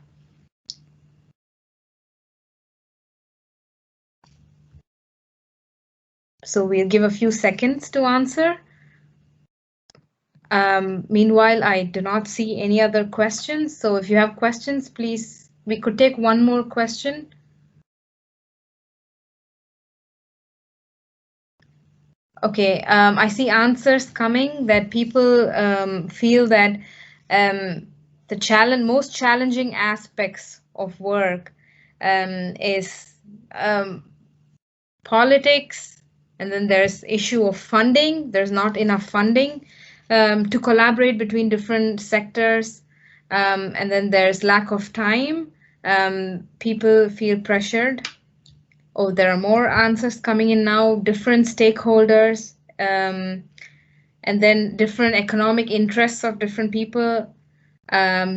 So we'll give a few seconds to answer. Meanwhile, I do not see any other questions. So if you have questions, please, we could take one more question. Okay, I see answers coming that people feel that the most challenging aspects of work is politics, and then there's issue of funding. There's not enough funding to collaborate between different sectors, and then there's lack of time. People feel pressured. Oh, there are more answers coming in now, different stakeholders, and then different economic interests of different people,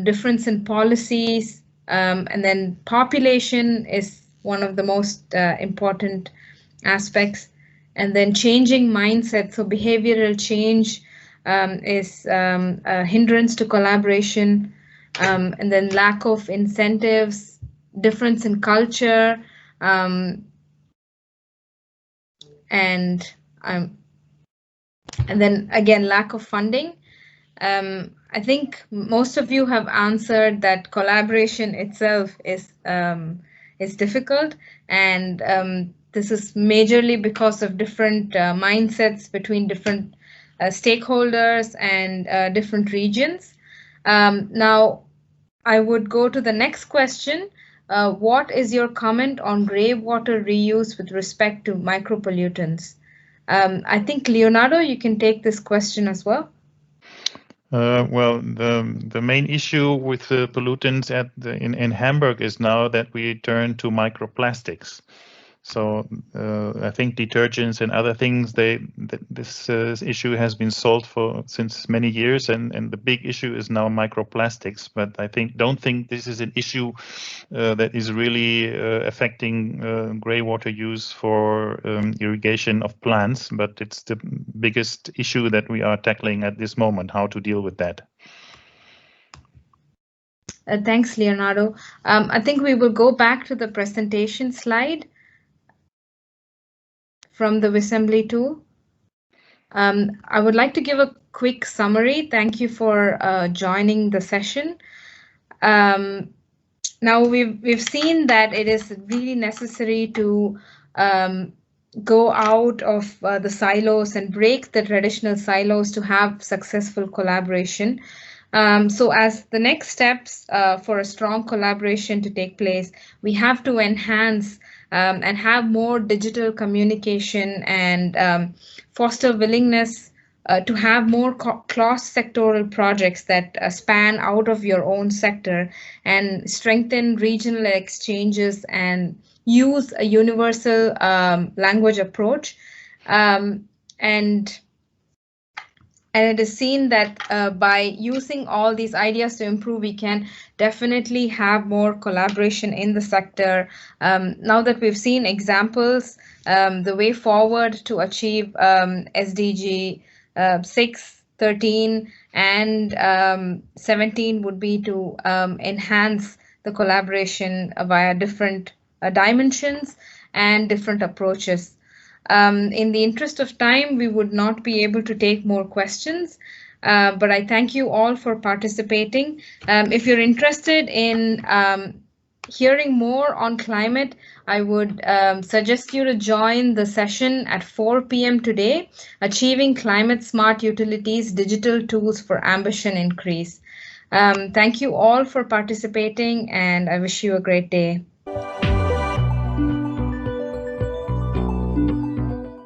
difference in policies, and then population is one of the most important aspects, and then changing mindset. So behavioral change is a hindrance to collaboration, and then lack of incentives, difference in culture, and then again, lack of funding. I think most of you have answered that collaboration itself is difficult, and this is majorly because of different mindsets between different stakeholders and different regions. Now, I would go to the next question. What is your comment on grey water reuse with respect to micropollutants? I think, Leonardo, you can take this question as well. Well, the main issue with the pollutants in Hamburg is now that we turn to microplastics. So I think detergents and other things, this issue has been solved since many years, and the big issue is now microplastics. But I don't think this is an issue that is really affecting grey water use for irrigation of plants. But it's the biggest issue that we are tackling at this moment, how to deal with that. Thanks, Leonardo. I think we will go back to the presentation slide from the WaSCIM tool. I would like to give a quick summary. Thank you for joining the session. Now we've seen that it is really necessary to go out of the silos and break the traditional silos to have successful collaboration. So as the next steps for a strong collaboration to take place, we have to enhance and have more digital communication and foster willingness to have more cross-sectoral projects that span out of your own sector and strengthen regional exchanges and use a universal language approach. And it is seen that by using all these ideas to improve, we can definitely have more collaboration in the sector. Now that we've seen examples, the way forward to achieve SDG 6, 13, and 17 would be to enhance the collaboration via different dimensions and different approaches. In the interest of time, we would not be able to take more questions, but I thank you all for participating. If you're interested in hearing more on climate, I would suggest you to join the session at 4 p.m. today, Achieving Climate Smart Utilities, Digital Tools for Ambition Increase. Thank you all for participating, and I wish you a great day.